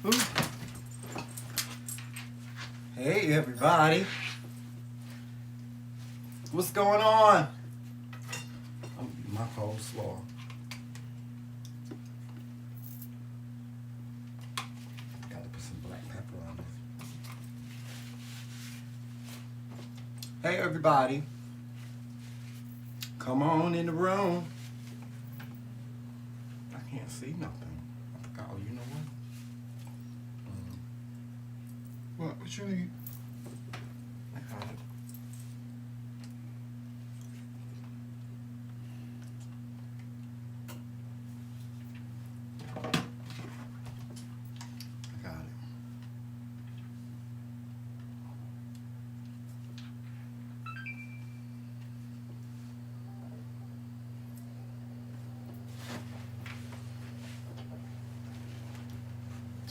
Hey everybody, what's going on? My coleslaw. Got to put some black pepper on it. Hey everybody, come on in the room. I can't see nothing. I forgot. Oh, you know what? What you need? I got it. I got it.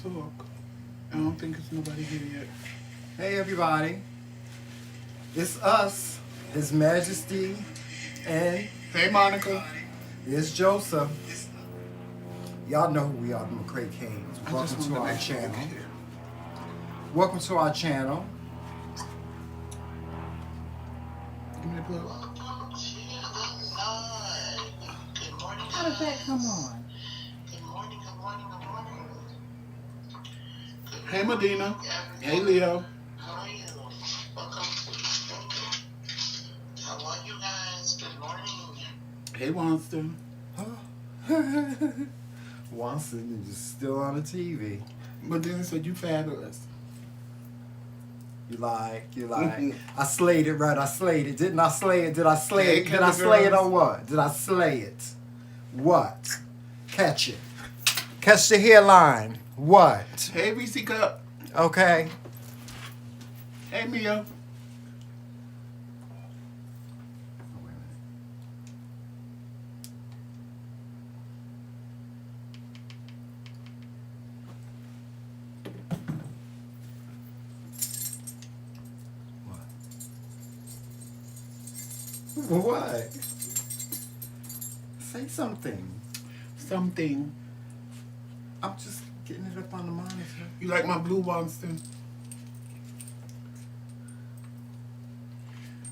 2 o'clock. I don't think it's nobody here yet. Hey everybody, it's us, His Majesty, and Hey, Monica. it's Joseph. Y'all know who we are, the McRaeKingz. I Welcome just to wanted to our make sure channel. you're here. Welcome to our channel. Give me the plug. How does that come on? Hey, Medina. Hey, Leo. How are you? Welcome. How are you guys? Good morning. Hey, Wanston. Wanston is still on the TV. Medina said you fabulous. You like. I slayed it, right? I slayed it. Didn't I slay it? Did I slay Hey, it? Did I Kevin slay it girls. or what? Did I slay it? What? Catch it. Catch the hairline. What? Hey, Reese Cup. Okay. Hey, Mia. Oh, wait a minute. What? Say something. Something. I'm just getting it up on the monitor. You like my blue Wanston?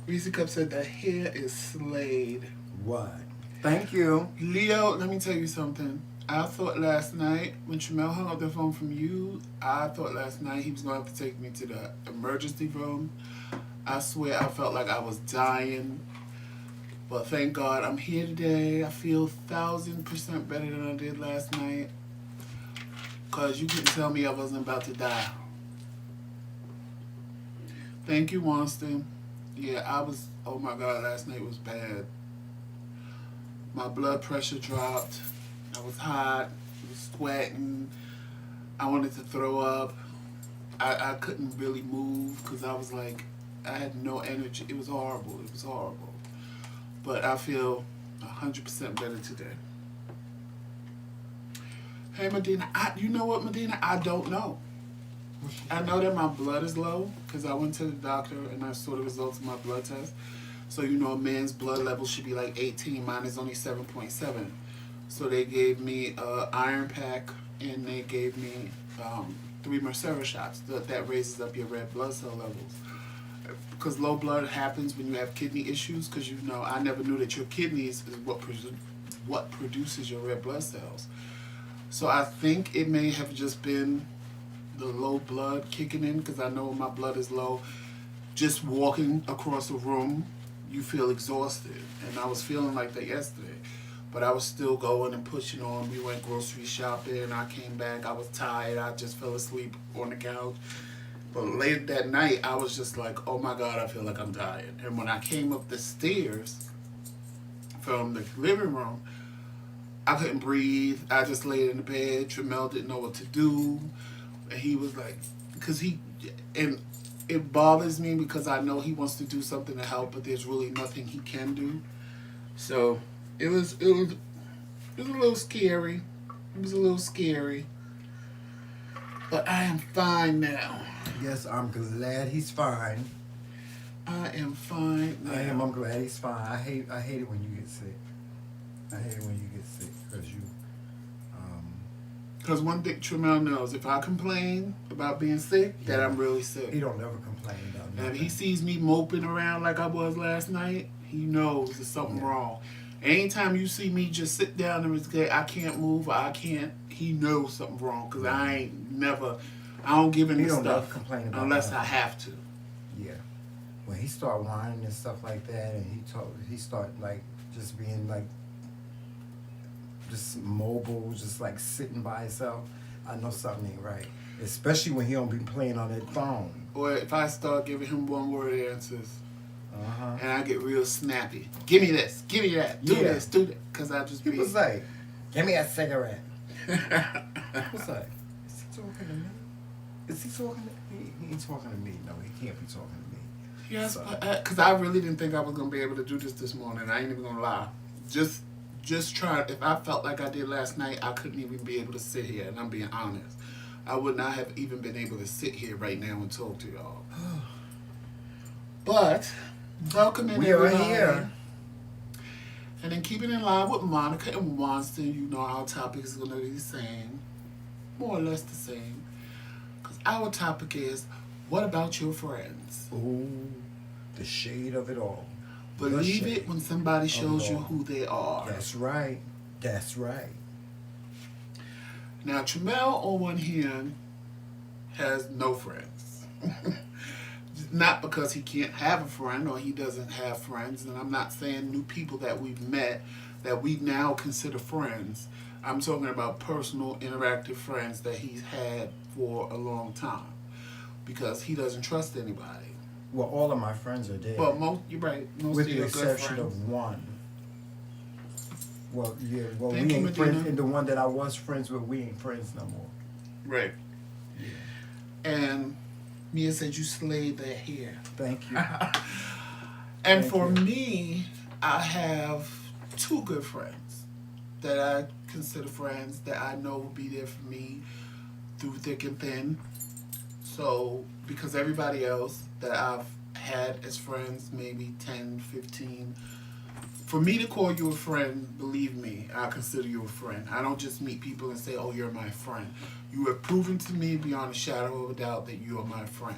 Reese Cup said the hair is slayed. What? Thank you. Leo, let me tell you something. I thought last night, when Tramel hung up the phone from you, I thought last night he was going to have to take me to the emergency room. I swear I felt like I was dying. But thank God I'm here today. I feel 1,000% better than I did last night. Because you couldn't tell me I wasn't about to die. Thank you, Wanston. Yeah, oh my God, last night was bad. My blood pressure dropped. I was hot. I was sweating. I wanted to throw up. I couldn't really move because I was like, I had no energy. It was horrible. It was horrible. But I feel 100% better today. Hey, Medina. You know what, Medina? I don't know. I know that my blood is low because I went to the doctor and I saw the results of my blood test. So, you know, a man's blood level should be like 18. Mine is only 7.7. So they gave me an iron pack and they gave me 3 Mircera shots. That raises up your red blood cell levels. Because low blood happens when you have kidney issues. Because, you know, I never knew that your kidneys is what produces your red blood cells. So I think it may have just been the low blood kicking in. Because I know when my blood is low, just walking across a room, you feel exhausted. And I was feeling like that yesterday. But I was still going and pushing on. We went grocery shopping. I came back. I was tired. I just fell asleep on the couch. But late that night, I was just like, oh my God, I feel like I'm dying. And when I came up the stairs from the living room, I couldn't breathe. I just laid in the bed. Tramel didn't know what to do. And he was like, and it bothers me because I know he wants to do something to help, but there's really nothing he can do. So it was a little scary. It was a little scary. But I am fine now. Yes, I'm glad he's fine. I am fine now. I'm glad he's fine. I hate it when you get sick. I hate it when you get sick because Because one thing Tremel knows, if I complain about being sick, that I'm really sick. He don't ever complain about And nothing. if he sees me moping around like I was last night, he knows there's something wrong. Anytime you see me just sit down and say I can't move or I can't, he knows something wrong. Because I don't give him He the don't never stuff complain about unless nothing. I have to. Yeah. When he start whining and stuff like that, and he start like just being like just mobile, just like sitting by himself, I know something ain't right. Especially when he don't be playing on that phone. Or if I start giving him one word answers Uh-huh. and I get real snappy. Give me this, give me that, do this, do that. Because I just People be... say, give me a cigarette. What's that? Is he talking to me? Is he talking to me? He ain't talking to me. No, he can't be talking to me. Yes, So- because I really didn't think I was going to be able to do this morning. I ain't even going to lie. Just try. If I felt like I did last night, I couldn't even be able to sit here, and I'm being honest. I would not have even been able to sit here right now and talk to y'all. But, welcome in We are everybody. here. And then keeping in line with Monica and Wanston, you know our topic is going to be the same. More or less the same. Because our topic is, what about your friends? Ooh, the shade of it all. The Believe shade it when somebody of shows it you all. who they are. That's right. That's right. Now, Tremel, on one hand, has no friends. Not because he can't have a friend or he doesn't have friends. And I'm not saying new people that we've met that we now consider friends. I'm talking about personal, interactive friends that he's had for a long time. Because he doesn't trust anybody. Well, all of my friends are dead. Well, you're right. Most with of the your good exception friends. of one. Well, yeah. Well, Thank we you, ain't friends. Medina. And the one that I was friends with, we ain't friends no more. Right. Yeah. And Mia said you slayed that hair. Thank you. And Thank for you. me, I have two good friends that I consider friends that I know will be there for me through thick and thin. So, because everybody else that I've had as friends, maybe 10, 15, for me to call you a friend, believe me, I consider you a friend. I don't just meet people and say, oh, you're my friend. You have proven to me beyond a shadow of a doubt that you are my friend.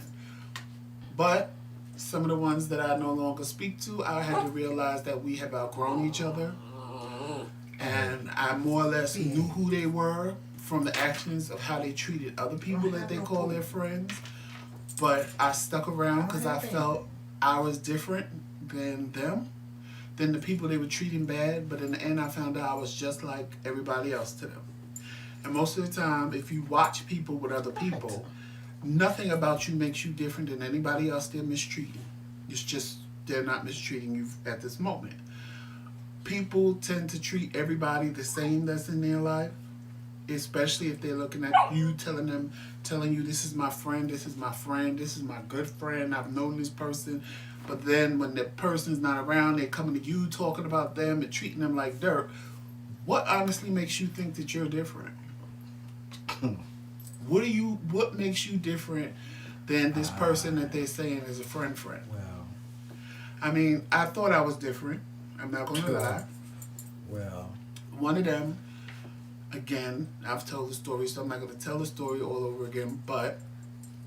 But some of the ones that I no longer speak to, I had to realize that we have outgrown each other. And I more or less knew who they were from the actions of how they treated other people that they call their friends. But I stuck around because I felt I was different than them, than the people they were treating bad. But in the end, I found out I was just like everybody else to them. And most of the time, if you watch people with other people, nothing about you makes you different than anybody else they're mistreating. It's just they're not mistreating you at this moment. People tend to treat everybody the same that's in their life, especially if they're looking at you, telling you this is my friend, this is my friend, this is my good friend, I've known this person. But then when the person's not around, they're coming to you talking about them and treating them like dirt. What honestly makes you think that you're different? What makes you different than this person that they're saying is a friend? Well, I mean, I thought I was different. I'm not going to lie. well. One of them, again, I've told the story, so I'm not going to tell the story all over again, but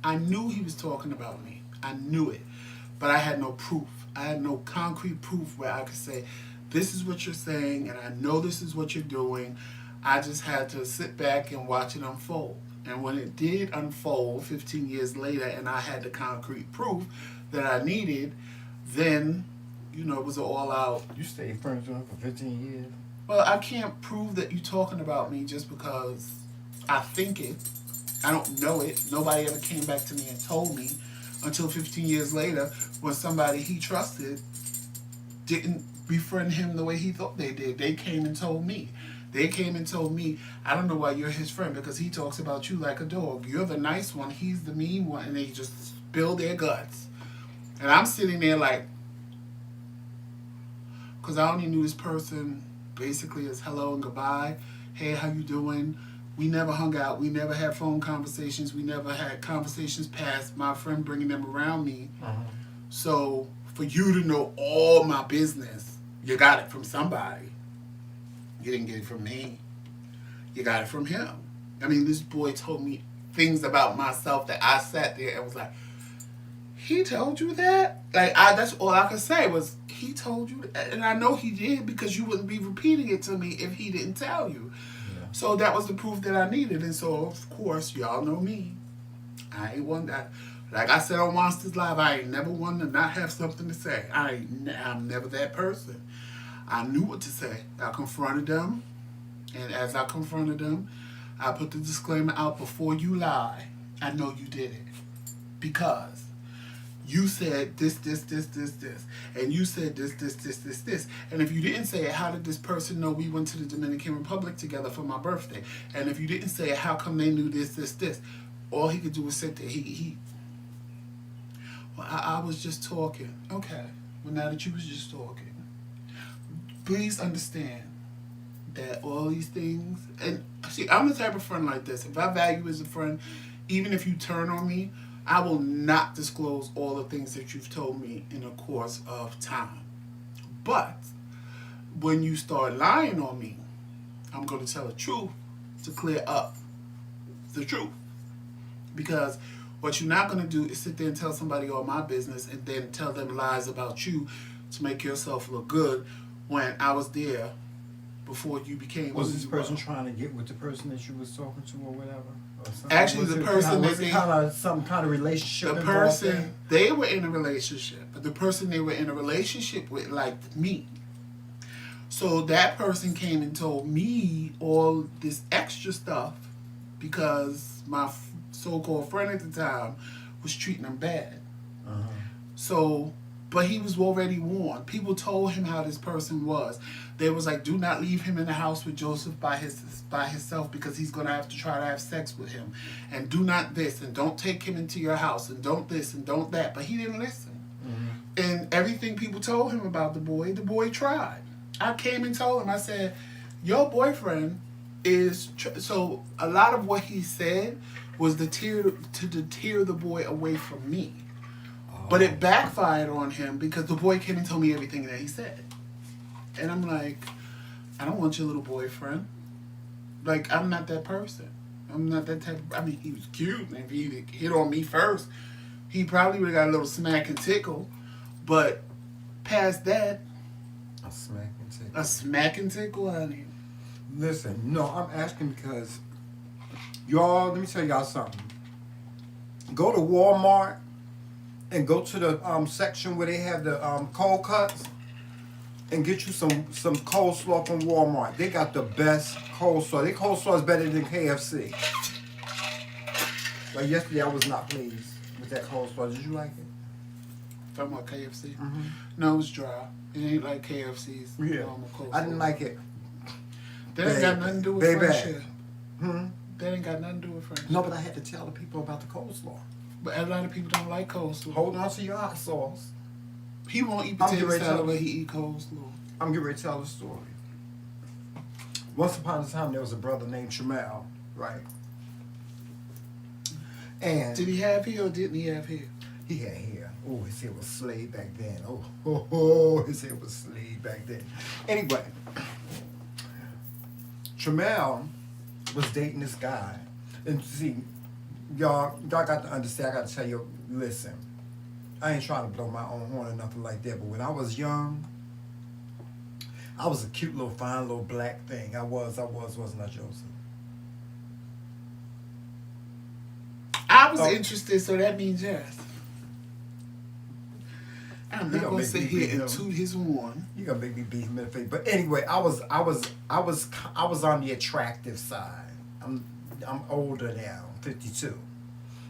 I knew he was talking about me. I knew it. But I had no proof. I had no concrete proof where I could say, this is what you're saying, and I know this is what you're doing. I just had to sit back and watch it unfold. And when it did unfold 15 years later and I had the concrete proof that I needed, then, you know, it was all out. You stayed friends with him for 15 years? Well, I can't prove that you're talking about me just because I think it. I don't know it. Nobody ever came back to me and told me until 15 years later when somebody he trusted didn't befriend him the way he thought they did. They came and told me. They came and told me, I don't know why you're his friend because he talks about you like a dog. You're the nice one. He's the mean one. And they just spill their guts. And I'm sitting there like, because I only knew this person basically as hello and goodbye. Hey, how you doing? We never hung out. We never had phone conversations. We never had conversations past my friend bringing them around me. So for you to know all my business, you got it from somebody. You didn't get it from me. You got it from him. I mean, this boy told me things about myself that I sat there and was like, he told you that? Like, that's all I could say was, he told you that? And I know he did because you wouldn't be repeating it to me if he didn't tell you. Yeah. So that was the proof that I needed. And so, of course, y'all know me. I ain't one that, like I said on Wanston's Live, I ain't never one to not have something to say. I'm never that person. I knew what to say. I confronted them. And as I confronted them, I put the disclaimer out: before you lie, I know you did it. Because you said this, and you said this. And if you didn't say it, how did this person know we went to the Dominican Republic together for my birthday? And if you didn't say it, how come they knew this? All he could do was sit there. Well, I was just talking. Okay. Well, now that you was just talking, please understand that all these things, and see, I'm the type of friend like this. If I value you as a friend, even if you turn on me, I will not disclose all the things that you've told me in the course of time. But when you start lying on me, I'm going to tell the truth to clear up the truth. Because what you're not going to do is sit there and tell somebody all my business and then tell them lies about you to make yourself look good when I was there before you became. Was this person trying to get with the person that you was talking to or whatever? Actually, the person was it kind of some kind of relationship? The person they were in a relationship, but the person they were in a relationship with liked me. So that person came and told me all this extra stuff because my so-called friend at the time was treating him bad. Uh-huh. So, but he was already warned. People told him how this person was. They was like, do not leave him in the house with Joseph by himself because he's going to have to try to have sex with him. And do not this, and don't take him into your house, and don't this, and don't that. But he didn't listen. Mm-hmm. And everything people told him about the boy tried. I came and told him, I said, your boyfriend is... So a lot of what he said was to deter the boy away from me. Oh. But it backfired on him because the boy came and told me everything that he said. And I'm like, I don't want your little boyfriend. Like, I'm not that person. I'm not that type of... I mean, he was cute. And if he hit on me first, he probably would have got a little smack and tickle. But past that... A smack and tickle? A smack and tickle, honey. Listen, no, I'm asking because... Y'all, let me tell y'all something. Go to Walmart and go to the section where they have the cold cuts. And get you some coleslaw from Walmart. They got the best coleslaw. Their coleslaw is better than KFC. Like yesterday, I was not pleased with that coleslaw. Did you like it? Talking about KFC? Mm-hmm. No, it was dry. It ain't like KFC's normal coleslaw. I didn't like it. That ain't got nothing to do with friendship. That ain't got nothing to do with friendship. No, but I had to tell the people about the coleslaw. But a lot of people don't like coleslaw. Hold on to your hot sauce. He won't eat potato salad, but he eat coleslaw. I'm getting ready to tell the story. Once upon a time, there was a brother named Emil, right? And did he have hair or didn't he have hair? He had hair. Oh, his hair was slayed back then. His hair was slayed back then. Anyway, Emil was dating this guy. And see, y'all got to understand, I got to tell you, listen, I ain't trying to blow my own horn or nothing like that, but when I was young, I was a cute little, fine little black thing. I wasn't I, Joseph? I was interested, so that means yes. I'm not gonna sit here and toot his horn. You gonna make me beat him in the face. But anyway, I was on the attractive side. I'm older now, 52.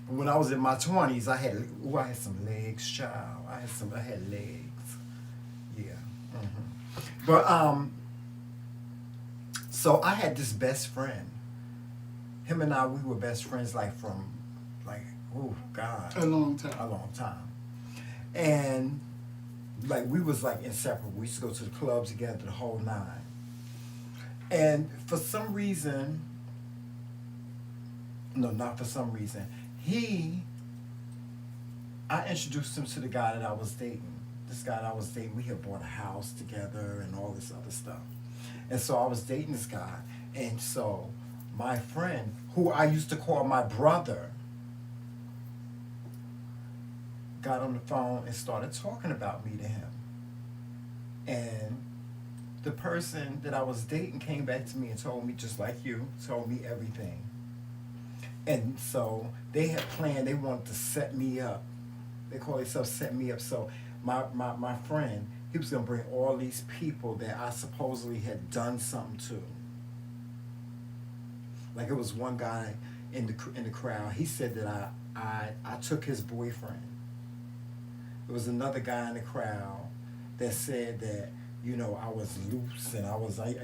But when I was in my 20s, I had some legs, child. I had legs. Yeah. Mm-hmm. But so I had this best friend. Him and I, we were best friends oh God, a long time. And we was inseparable. We used to go to the clubs together, the whole nine. And for some reason, no, not for some reason, I introduced him to the guy that I was dating. This guy that I was dating, we had bought a house together and all this other stuff. And so I was dating this guy. And so my friend, who I used to call my brother, got on the phone and started talking about me to him. And the person that I was dating came back to me and told me, just like you, told me everything. And so they had planned, they wanted to set me up. They call themselves set me up. So my friend, he was going to bring all these people that I supposedly had done something to. Like it was one guy in the crowd. He said that I took his boyfriend. There was another guy in the crowd that said that, you know, I was loose and I was like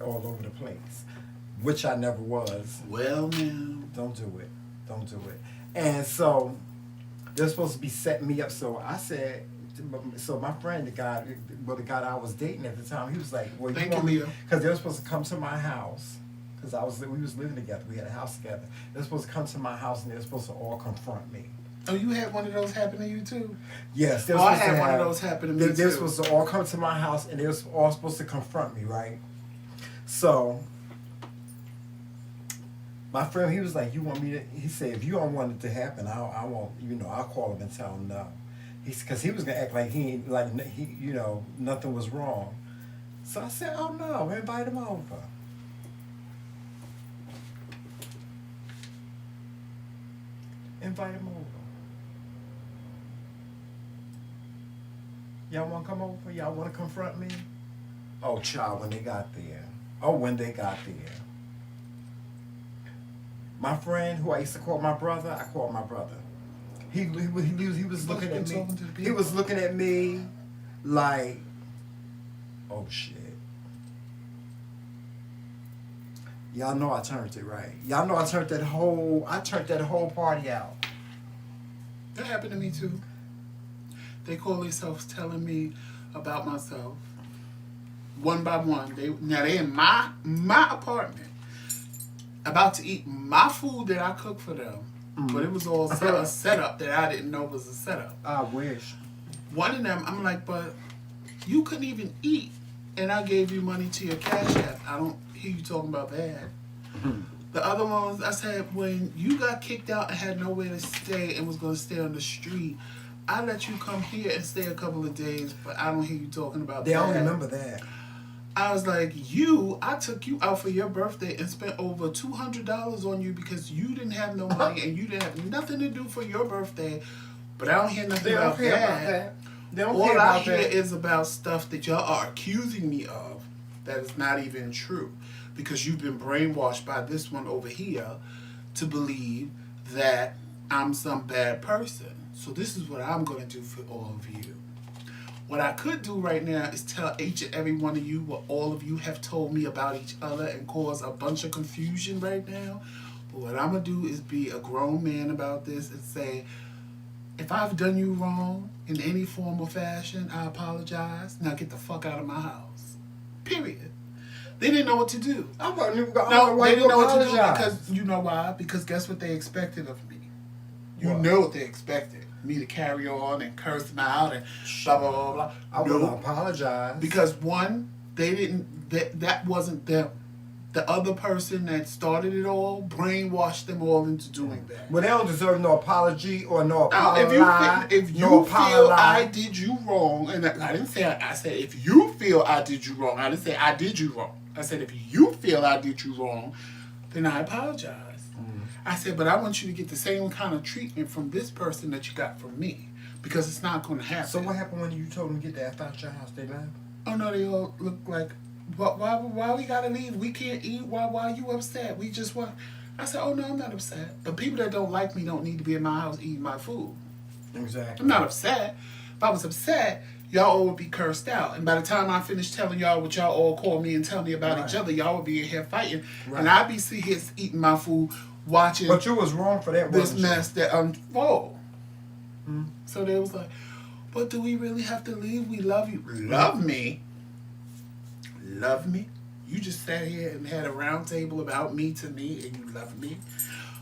all over the place, which I never was. Well, now. Don't do it. And so they're supposed to be setting me up. So I said, so my friend, the guy that I was dating at the time, he was like, well, you want me, because they were supposed to come to my house, because we was living together. We had a house together. They're supposed to come to my house and they're supposed to all confront me. Oh, you had one of those happen to you too? Yes. I had one of those happen to me too. They were supposed to all come to my house and they were all supposed to confront me, right? So my friend, he was like, you want me to, he said, if you don't want it to happen, I won't, I'll call him and tell him no. Because he was going to act like he, nothing was wrong. So I said, oh no, invite him over. Invite him over. Y'all want to come over? Y'all want to confront me? Oh, child, when they got there. My friend, who I used to call my brother, I called my brother. He was looking at me. He was looking at me like, oh shit. Y'all know I turned it right. Y'all know I turned that whole party out. That happened to me too. They call themselves telling me about myself. One by one. They in my apartment. About to eat my food that I cooked for them. But it was all a setup that I didn't know was a setup. I wish. One of them, I'm like, but you couldn't even eat. And I gave you money to your CashApp. I don't hear you talking about that. The other ones, I said, when you got kicked out and had nowhere to stay and was going to stay on the street, I let you come here and stay a couple of days, but I don't hear you talking about that. They don't remember that. I was like, I took you out for your birthday and spent over $200 on you because you didn't have no money and you didn't have nothing to do for your birthday, but I don't hear nothing about that. All I hear is about stuff that y'all are accusing me of that is not even true. Because you've been brainwashed by this one over here to believe that I'm some bad person. So this is what I'm going to do for all of you. What I could do right now is tell each and every one of you what all of you have told me about each other and cause a bunch of confusion right now. But what I'm going to do is be a grown man about this and say, if I've done you wrong in any form or fashion, I apologize. Now get the fuck out of my house. Period. They didn't know what to do. They didn't know what to do because, you know why? Because guess what they expected of me? You know what they expected. Me to carry on and curse them out and blah, blah, blah, blah. I will apologize. Because one, that wasn't them. The other person that started it all brainwashed them all into doing that. Well, they don't deserve no apology or no apology. If you feel I did you wrong, and I didn't say, I said if you feel I did you wrong. I didn't say I did you wrong. I said if you feel I did you wrong, then I apologize. I said, but I want you to get the same kind of treatment from this person that you got from me. Because it's not going to happen. So what happened when you told them to get the F out your house? They left? Oh, no, they all look like, why we got to leave? We can't eat. Why are you upset? We just want... I said, oh, no, I'm not upset. But people that don't like me don't need to be in my house eating my food. Exactly. I'm not upset. If I was upset, y'all all would be cursed out. And by the time I finish telling y'all what y'all all call me and tell me about each other, y'all would be in here fighting. Right. And I'd be sitting here eating my food, watching... But you was wrong for that, this mess that unfold. So they was like, but do we really have to leave? We love you. Love me? Love me? You just sat here and had a round table about me to me and you love me?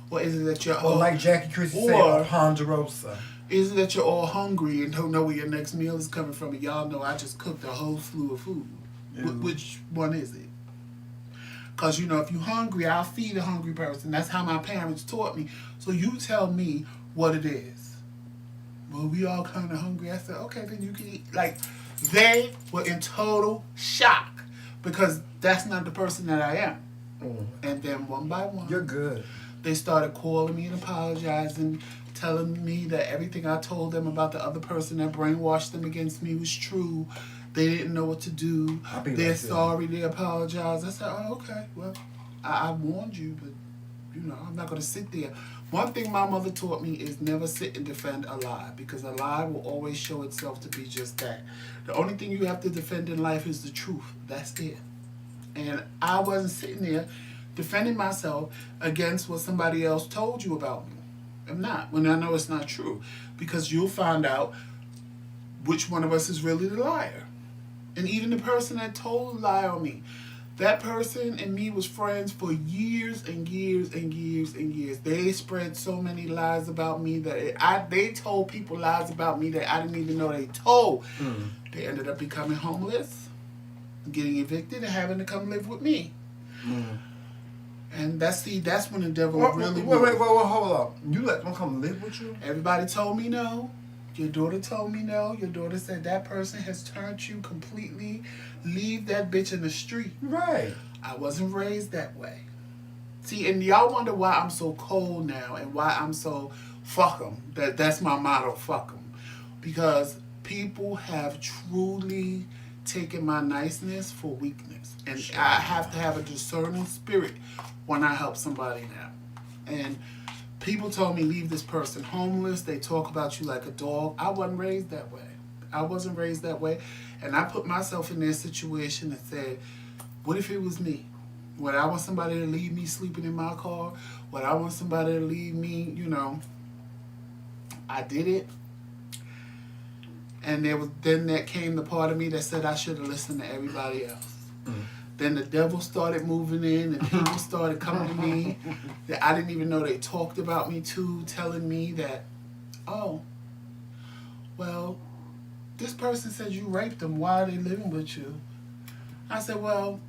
Or is it that you're all... like Jackie Christie said, Ponderosa. Is it that you're all hungry and don't know where your next meal is coming from? And y'all know I just cooked a whole slew of food. Which one is it? Because, you know, if you're hungry, I'll feed a hungry person. That's how my parents taught me. So you tell me what it is. Well, we all kind of hungry. I said, okay, then you can eat. Like, they were in total shock because that's not the person that I am. And then one by one, You're good. they started calling me and apologizing, telling me that everything I told them about the other person that brainwashed them against me was true. They didn't know what to do. They're like sorry. They apologized. I said, oh, okay. Well, I warned you, but, you know, I'm not going to sit there. One thing my mother taught me is never sit and defend a lie, because a lie will always show itself to be just that. The only thing you have to defend in life is the truth. That's it. And I wasn't sitting there defending myself against what somebody else told you about me. I'm not, when I know it's not true. Because you'll find out which one of us is really the liar. And even the person that told a lie on me, that person and me was friends for years and years and years and years. They spread so many lies about me that they told people lies about me that I didn't even know they told. They ended up becoming homeless, getting evicted, and having to come live with me. And that's when the devil really... Wait, hold up. You let them come live with you? Everybody told me no. Your daughter told me no. Your daughter said that person has turned you completely. Leave that bitch in the street. Right. I wasn't raised that way. See, and y'all wonder why I'm so cold now and why I'm so fuck 'em. That's my motto, fuck 'em. Because people have truly taken my niceness for weakness. And I have to have a discerning spirit when I help somebody now. And people told me, leave this person homeless. They talk about you like a dog. I wasn't raised that way. I wasn't raised that way. And I put myself in their situation and said, what if it was me? Would I want somebody to leave me sleeping in my car? Would I want somebody to leave me, you know? I did it. And then that came the part of me that said I should have listened to everybody else. Then the devil started moving in and people started coming to me that I didn't even know they talked about me too, telling me that, oh, well, this person said you raped them. Why are they living with you? I said, well,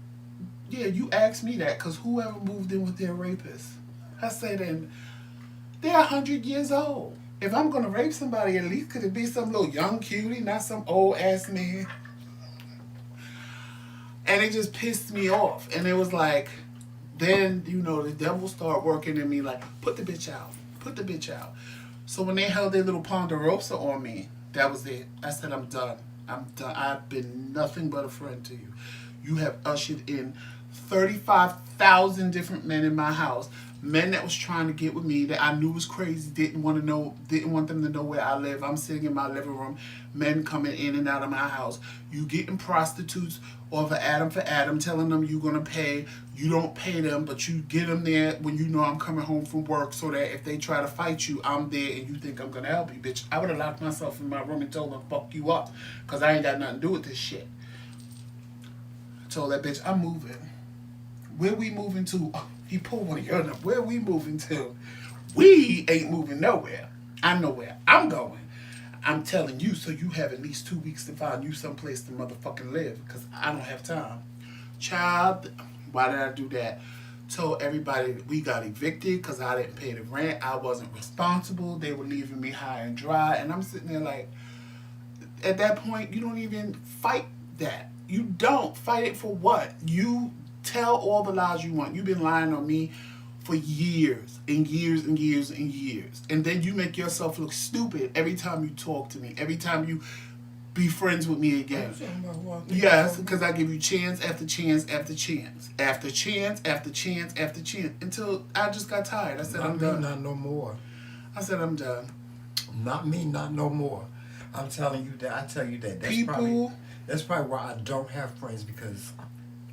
yeah, you asked me that because whoever moved in with their rapist. I said, and they're 100 years old. If I'm going to rape somebody, at least could it be some little young cutie, not some old ass man? And it just pissed me off. And it was like, then, you know, the devil started working in me like, put the bitch out. Put the bitch out. So when they held their little ponderosa on me, that was it. I said, I'm done. I'm done. I've been nothing but a friend to you. You have ushered in 35,000 different men in my house. Men that was trying to get with me that I knew was crazy, didn't want them to know where I live. I'm sitting in my living room, men coming in and out of my house. You getting prostitutes over for Adam, telling them you're going to pay. You don't pay them, but you get them there when you know I'm coming home from work so that if they try to fight you, I'm there and you think I'm going to help you, bitch. I would have locked myself in my room and told them, fuck you up, because I ain't got nothing to do with this shit. I told that bitch, I'm moving. Where we moving to? He pulled one of your numbers. Where we moving to? We ain't moving nowhere. I know where I'm going. I'm telling you, so you have at least 2 weeks to find you someplace to motherfucking live, because I don't have time. Child, why did I do that? Told everybody we got evicted because I didn't pay the rent. I wasn't responsible. They were leaving me high and dry. And I'm sitting there like, at that point, you don't even fight that. You don't. Fight it for what? You tell all the lies you want. You've been lying on me for years and years and years and years. And then you make yourself look stupid every time you talk to me, every time you be friends with me again. Yes, because I give you chance after chance after chance, after chance after chance after chance, until I just got tired. I said, I'm done. Not no more. I said, I'm done. Not me, not no more. I'm telling you that. I tell you that. That's probably why I don't have friends, because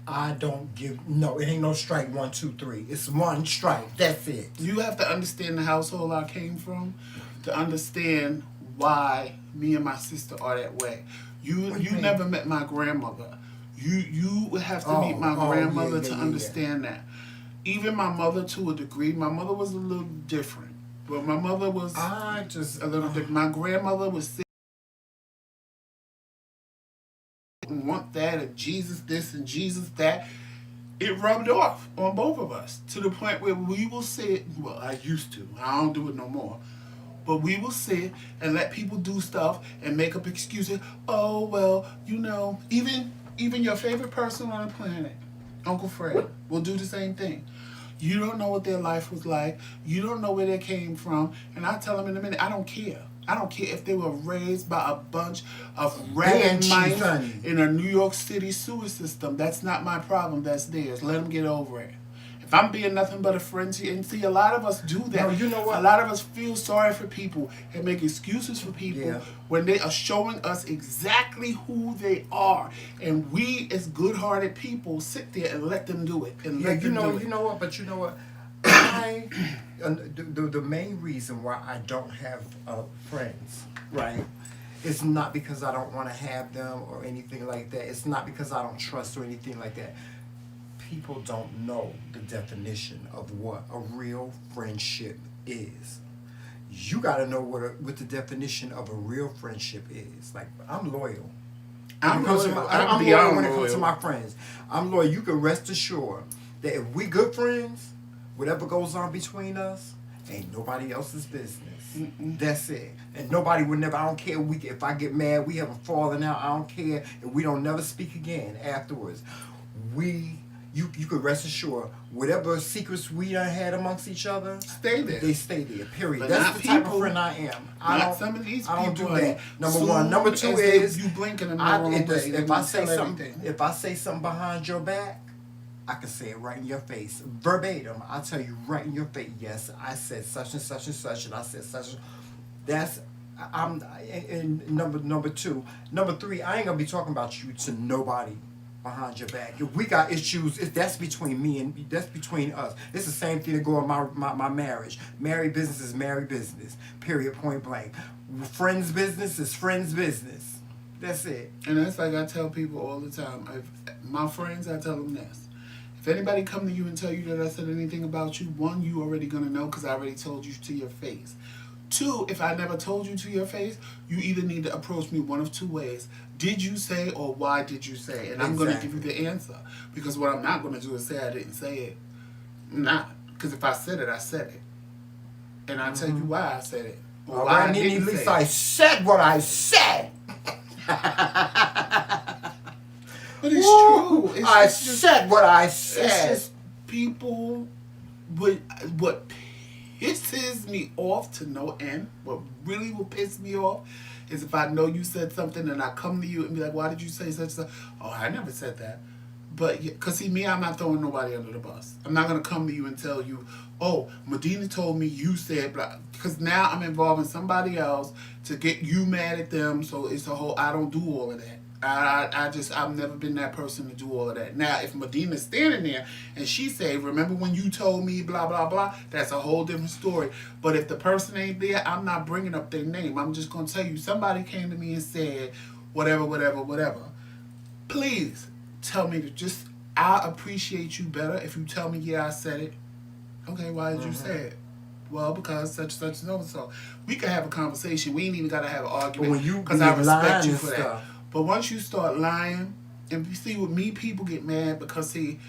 I don't give, no, it ain't no strike 1, 2, 3. It's one strike. That's it. You have to understand the household I came from to understand why me and my sister are that way. You never met my grandmother. You would have to meet my grandmother to understand that. Even my mother, to a degree, my mother was a little different. But my mother was a little different. My grandmother was sick. Want that and Jesus this and Jesus that. it rubbed off on both of us to the point where we will sit. Well, I used to. I don't do it no more. But we will sit and let people do stuff and make up excuses. Oh well, even your favorite person on the planet, Uncle Fred, will do the same thing. You don't know what their life was like. You don't know where they came from. And I tell them in a minute, I don't care. I don't care if they were raised by a bunch of ragged mice in a New York City sewer system. That's not my problem. That's theirs. Let them get over it. If I'm being nothing but a friend to you, and see, a lot of us do that. No, you know what? A lot of us feel sorry for people and make excuses for people when they are showing us exactly who they are. And we, as good-hearted people, sit there and let them do it. And let them do it. You know what? But you know what? The main reason why I don't have friends, right? It's not because I don't want to have them or anything like that. It's not because I don't trust or anything like that. People don't know the definition of what a real friendship is. You got to know what the definition of a real friendship is. Like, I'm loyal. I'm loyal when it comes to my friends. I'm loyal. You can rest assured that if we good friends, whatever goes on between us ain't nobody else's business. That's it. And nobody would never. I don't care. If I get mad, we have a falling out. I don't care, and we don't never speak again afterwards. You could rest assured, whatever secrets we done had amongst each other, stay there. They stay there. Period. But that's the type of friend I am. I don't do that. Number one. Number two is you blinking in the wrong way. If I say something behind your back, I can say it right in your face, verbatim. I'll tell you right in your face. Yes, I said such and such and such, and I said such. That's and number two. Number three, I ain't gonna be talking about you to nobody behind your back. If we got issues, that's between me and that's between us. It's the same thing that go in my marriage. Married business is married business. Period. Point blank. Friends business is friends business. That's it. And that's like I tell people all the time. My friends, I tell them this. If anybody come to you and tell you that I said anything about you, one, you already gonna know because I already told you to your face. Two, if I never told you to your face, you either need to approach me one of two ways. Did you say or why did you say? And I'm going to give you the answer. Because what I'm not going to do is say I didn't say it. I'm not. Because if I said it, I said it. And I'll tell you why I said it. Or why I didn't say it. I said what I said. But it's true. I said what I said. It's just people, what pisses me off to no end, what really will piss me off, is if I know you said something and I come to you and be like, why did you say such and such? Oh, I never said that. But, because see, me, I'm not throwing nobody under the bus. I'm not going to come to you and tell you, oh, Medina told me you said blah. Because now I'm involving somebody else to get you mad at them. So it's a whole, I don't do all of that. I've never been that person to do all of that. Now, if Medina's standing there and she say, remember when you told me blah, blah, blah, that's a whole different story. But if the person ain't there, I'm not bringing up their name. I'm just going to tell you, somebody came to me and said, whatever, whatever, whatever. Please tell me I appreciate you better if you tell me, yeah, I said it. Okay, why did you say it? Well, because such and so. We can have a conversation. We ain't even got to have an argument because I respect you for that. But once you start lying, and you see with me, people get mad because, see,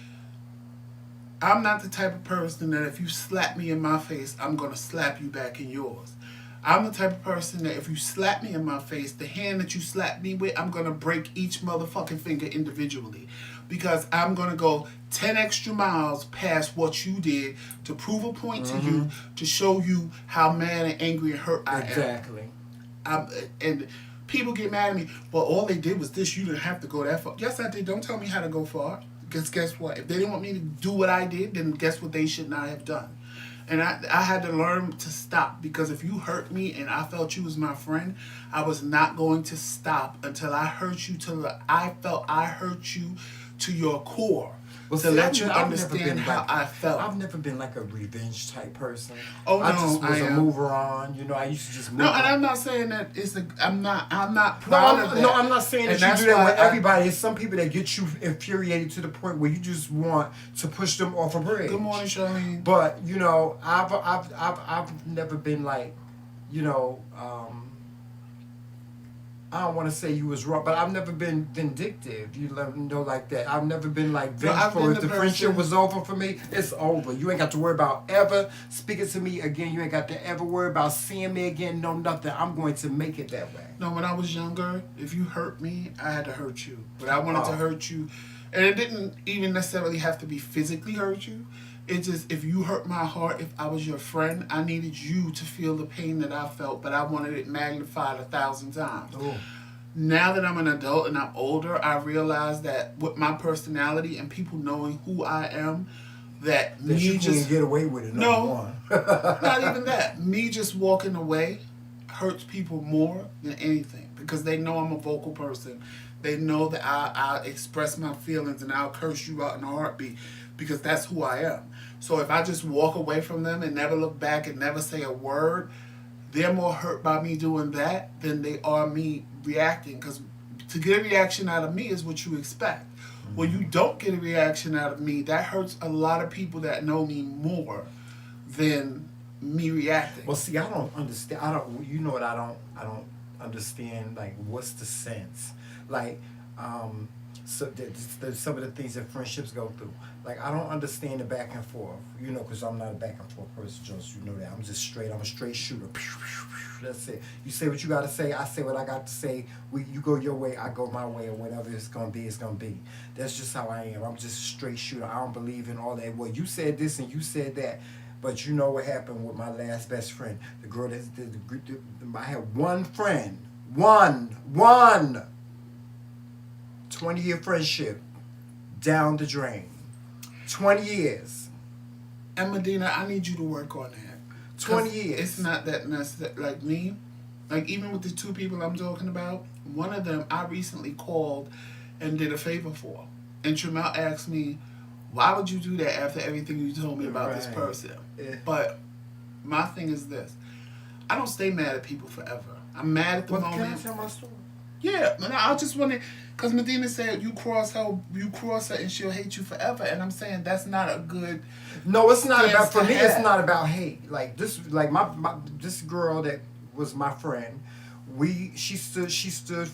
I'm not the type of person that if you slap me in my face, I'm going to slap you back in yours. I'm the type of person that if you slap me in my face, the hand that you slap me with, I'm going to break each motherfucking finger individually. Because I'm going to go 10 extra miles past what you did to prove a point to you, to show you how mad and angry and hurt I am. Exactly. And people get mad at me, but all they did was this. You didn't have to go that far. Yes, I did. Don't tell me how to go far. Because guess what? If they didn't want me to do what I did, then guess what they should not have done. And I had to learn to stop. Because if you hurt me and I felt you was my friend, I was not going to stop until I hurt you, till I felt I hurt you to your core. Well, to let you understand how I felt. I've never been like a revenge type person. Oh no, I just was a mover on. You know, I used to just move. No, and I'm not saying that I'm not proud of that. No, I'm not saying that you do that with everybody. It's some people that get you infuriated to the point where you just want to push them off a bridge. Good morning, Charlene. But you know, I've never been like, you know, I don't want to say you was wrong, but I've never been vindictive. You let me know like that. I've never been like No, I've vengeful. been If the the friendship person- was over for me, it's over. You ain't got to worry about ever speaking to me again. You ain't got to ever worry about seeing me again. No, nothing. I'm going to make it that way. No, when I was younger, if you hurt me, I had to hurt you. But I wanted to Oh. hurt you. And it didn't even necessarily have to be physically hurt you. It just, if you hurt my heart, if I was your friend, I needed you to feel the pain that I felt, but I wanted it magnified 1,000 times. Oh. Now that I'm an adult and I'm older, I realize that with my personality and people knowing who I am, that That you me can't just, get away with it. No. One. not even that, me just walking away hurts people more than anything because they know I'm a vocal person. They know that I express my feelings and I'll curse you out in a heartbeat because that's who I am. So if I just walk away from them and never look back and never say a word, they're more hurt by me doing that than they are me reacting. Because to get a reaction out of me is what you expect. When you don't get a reaction out of me, that hurts a lot of people that know me more than me reacting. Well, see, I don't understand. You know what? I don't understand. Like, what's the sense? Like, so there's some of the things that friendships go through. Like, I don't understand the back and forth. You know, because I'm not a back and forth person, Jones. You know that. I'm just straight. I'm a straight shooter. That's it. You say what you got to say. I say what I got to say. You go your way. I go my way. Or whatever it's gonna be, it's gonna be. That's just how I am. I'm just a straight shooter. I don't believe in all that. Well, you said this and you said that. But you know what happened with my last best friend? The girl I had one friend. One. 20-year friendship. Down the drain. 20 years. And Medina, I need you to work on that. 20 'Cause years. It's not that necessary. Like me, like even with the two people I'm talking about, one of them I recently called and did a favor for. And Tramel asked me, why would you do that after everything you told me about this Right. person? Yeah. But my thing is this. I don't stay mad at people forever. I'm mad at the Well, moment. can I tell my story? Yeah, and I just want to, because Medina said you cross her and she'll hate you forever. And I'm saying that's not a good... No, it's not Yes, about. For to me, it's have. not about hate. Like this, like my this girl that was my friend. She stood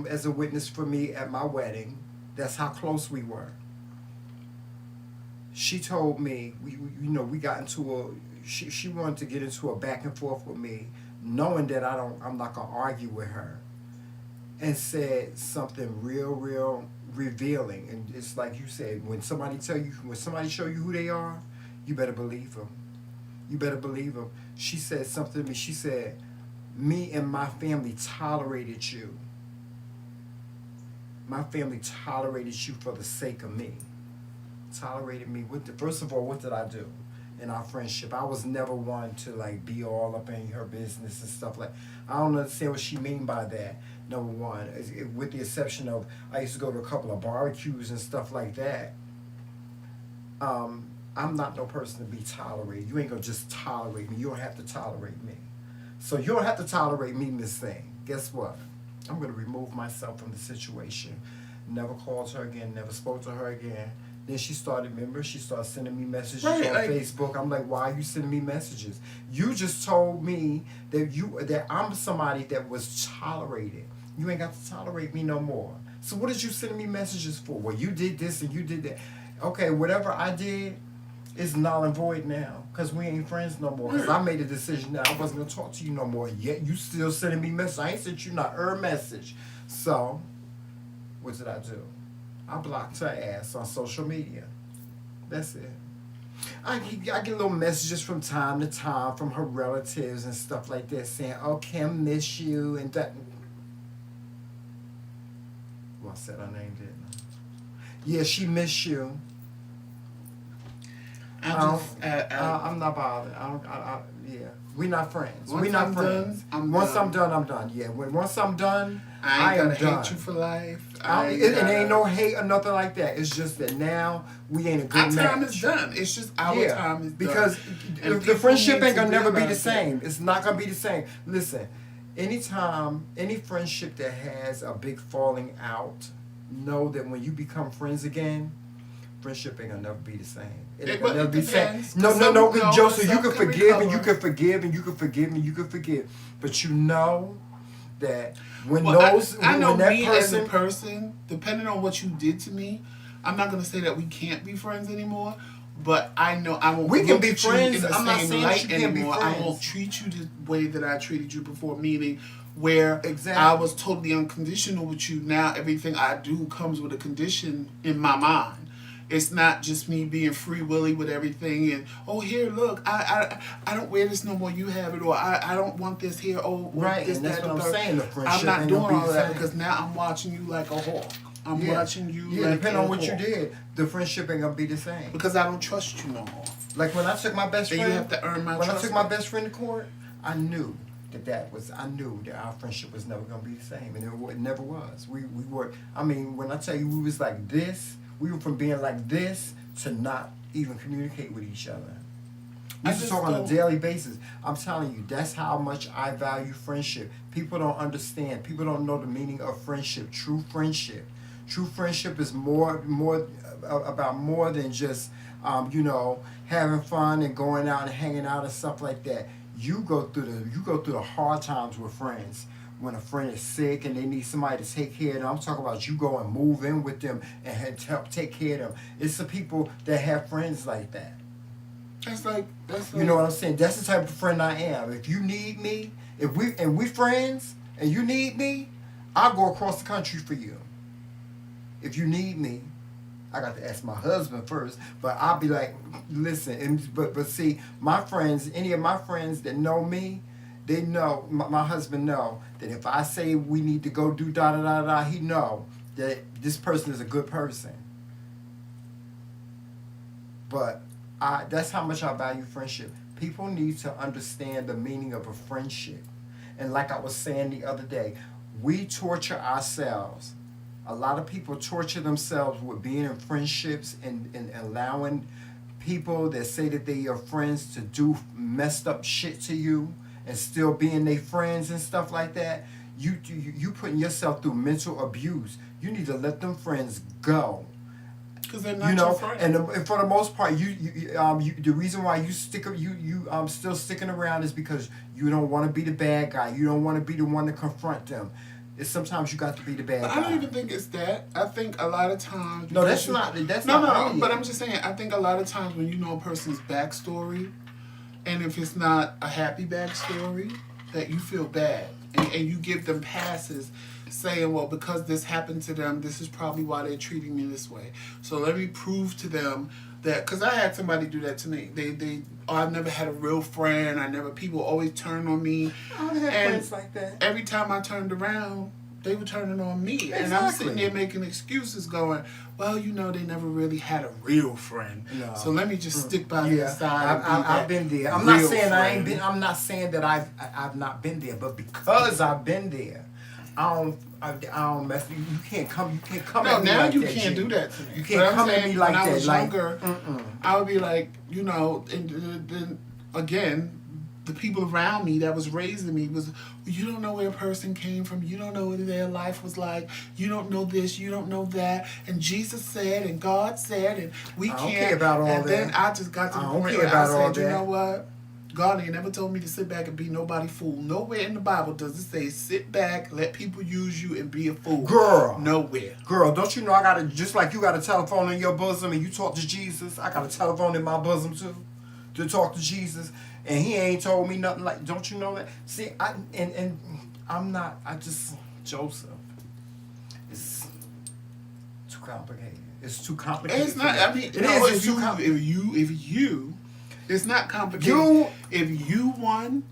as a witness for me at my wedding. That's how close we were. She told me we got into a. She wanted to get into a back and forth with me, knowing that I'm not gonna argue with her, and said something real revealing. And it's like you said, when somebody show you who they are, you better believe them. You better believe them. She said something to me. She said, me and my family tolerated you. My family tolerated you for the sake of me. Tolerated me. First of all, what did I do in our friendship? I was never one to like be all up in her business and stuff like. I don't understand what she mean by that. Number one, with the exception of I used to go to a couple of barbecues and stuff like that. I'm not no person to be tolerated. You ain't gonna just tolerate me. You don't have to tolerate me. So you don't have to tolerate me, Miss Thing. Guess what? I'm gonna remove myself from the situation. Never called her again. Never spoke to her again. Then she started sending me messages on Facebook. I'm like, why are you sending me messages? You just told me that I'm somebody that was tolerated. You ain't got to tolerate me no more. So what did you send me messages for? Well, you did this and you did that. Okay, whatever I did is null and void now because we ain't friends no more. Because I made a decision that I wasn't going to talk to you no more. Yet you still sending me messages. I ain't sent you not a message. So what did I do? I blocked her ass on social media. That's it. I get little messages from time to time from her relatives and stuff like that saying, oh, Kim, miss you, and that. Well, I said her name, didn't I? Yeah, she miss you. I'm not bothered. Yeah. We're not friends. Once We're not I'm friends. done, Once I'm I'm done, I'm done. Yeah. Once I'm done, I am ain't gonna done. hate you for life. It ain't no hate or nothing like that. It's just that now we ain't a good Our time match. is done. It's just our time is done. Because And the people friendship need ain't to gonna never be the realize that. same. It's not gonna be the same. Listen, anytime, any friendship that has a big falling out, know that when you become friends again, friendship ain't gonna never be the same. It ain't gonna never be the same. No, Joseph, you can forgive and you can forgive and you can forgive and you can forgive. But you know that when Well, those I know when that me person, as a person, depending on what you did to me, I'm not gonna say that we can't be friends anymore. But I know I won't We can look be at friends. you in the I'm not same saying that light you can't be anymore. I friends. won't treat you the way that I treated you before. Meaning, where Exactly. I was totally unconditional with you. Now everything I do comes with a condition in my mind. It's not just me being free willy with everything and oh here look I don't wear this no more, you have it, or I don't want this here, oh right? this, And that's that, what the I'm third. saying. The I'm friendship not ain't doing gonna be all the of that same. because now I'm watching you like a hawk. I'm watching you Yeah, like depending a on what you hawk. did, the friendship ain't gonna be the same. Because I don't trust you no more. Like when I took my best And friend, you have to earn my when trust. I took my best friend to court, I knew I knew that our friendship was never gonna be the same, and it never was. We were. I mean, when I tell you we was like this, we were from being like this to not even communicate with each other. We I used to just talk on a don't- daily basis. I'm telling you, that's how much I value friendship. People don't understand. People don't know the meaning of friendship. True friendship. True friendship is more about more than just having fun and going out and hanging out and stuff like that. You go through the hard times with friends. When a friend is sick and they need somebody to take care of them, I'm talking about you go and move in with them and help take care of them. It's the people that have friends like that. That's like You know what I'm saying? That's the type of friend I am. If you need me, if we friends and you need me, I'll go across the country for you. If you need me, I got to ask my husband first, but I'll be like, listen, but see, my friends, any of my friends that know me, they know, my husband know that if I say we need to go do da da da da, he know that this person is a good person. But that's how much I value friendship. People need to understand the meaning of a friendship. And like I was saying the other day, we torture ourselves. A lot of people torture themselves with being in friendships and allowing people that say that they are friends to do messed up shit to you and still being their friends and stuff like that. You putting yourself through mental abuse. You need to let them friends go. because they're not your friend. And for the most part, the reason why you still sticking around is because you don't want to be the bad guy. You don't want to be the one to confront them. It's sometimes you got to be the bad guy. I don't even think it's that. I think a lot of times. No, that's not. No. But I'm just saying. I think a lot of times when you know a person's backstory, and if it's not a happy backstory, that you feel bad, and you give them passes, saying, "Well, because this happened to them, this is probably why they're treating me this way. So let me prove to them that." Because I had somebody do that to me. I've never had a real friend. People always turn on me. I don't have friends like that. Every time I turned around, they were turning on me. Exactly. And I'm sitting there making excuses going, well, they never really had a real friend. No. So let me just stick by their side. I've been there. I'm not saying I ain't been. I'm not saying that I've not been there. But because I've been there, I don't mess with you. You can't come No, at me now like you that. can't do that to me. You can't come at me like that. When I was like, younger, I would be like, and then again, the people around me that was raising me was, you don't know where a person came from. You don't know what their life was like. You don't know this. You don't know that. And Jesus said, and God said, and we I can't. don't care about all and that. then I just got to the I don't point care where I about all said, you that. know what? God ain't never told me to sit back and be nobody fool. Nowhere in the Bible does it say sit back, let people use you, and be a fool. Girl. Nowhere. Girl, don't you know I got just like you got a telephone in your bosom and you talk to Jesus, I got a telephone in my bosom too to talk to Jesus, and he ain't told me nothing like, don't you know that? See, Joseph, it's too complicated. It's too complicated. It's not. I mean, if you, it's not complicated. If you won,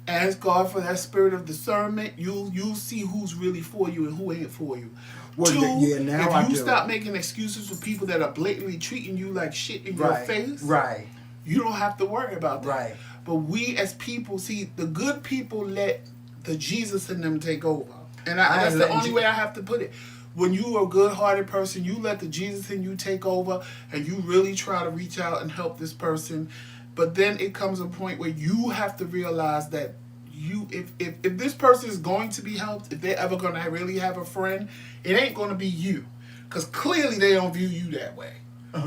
ask God for that spirit of discernment. You'll see who's really for you and who ain't for you. Well, Two, now if you stop making excuses for people that are blatantly treating you like shit in your face, right, you don't have to worry about that. right. But we as people, see, the good people let the Jesus in them take over, and that's the only way I have to put it. When you are a good-hearted person, you let the Jesus in you take over, and you really try to reach out and help this person. But then it comes a point where you have to realize that if this person is going to be helped, if they're ever going to really have a friend, it ain't going to be you. Because clearly they don't view you that way.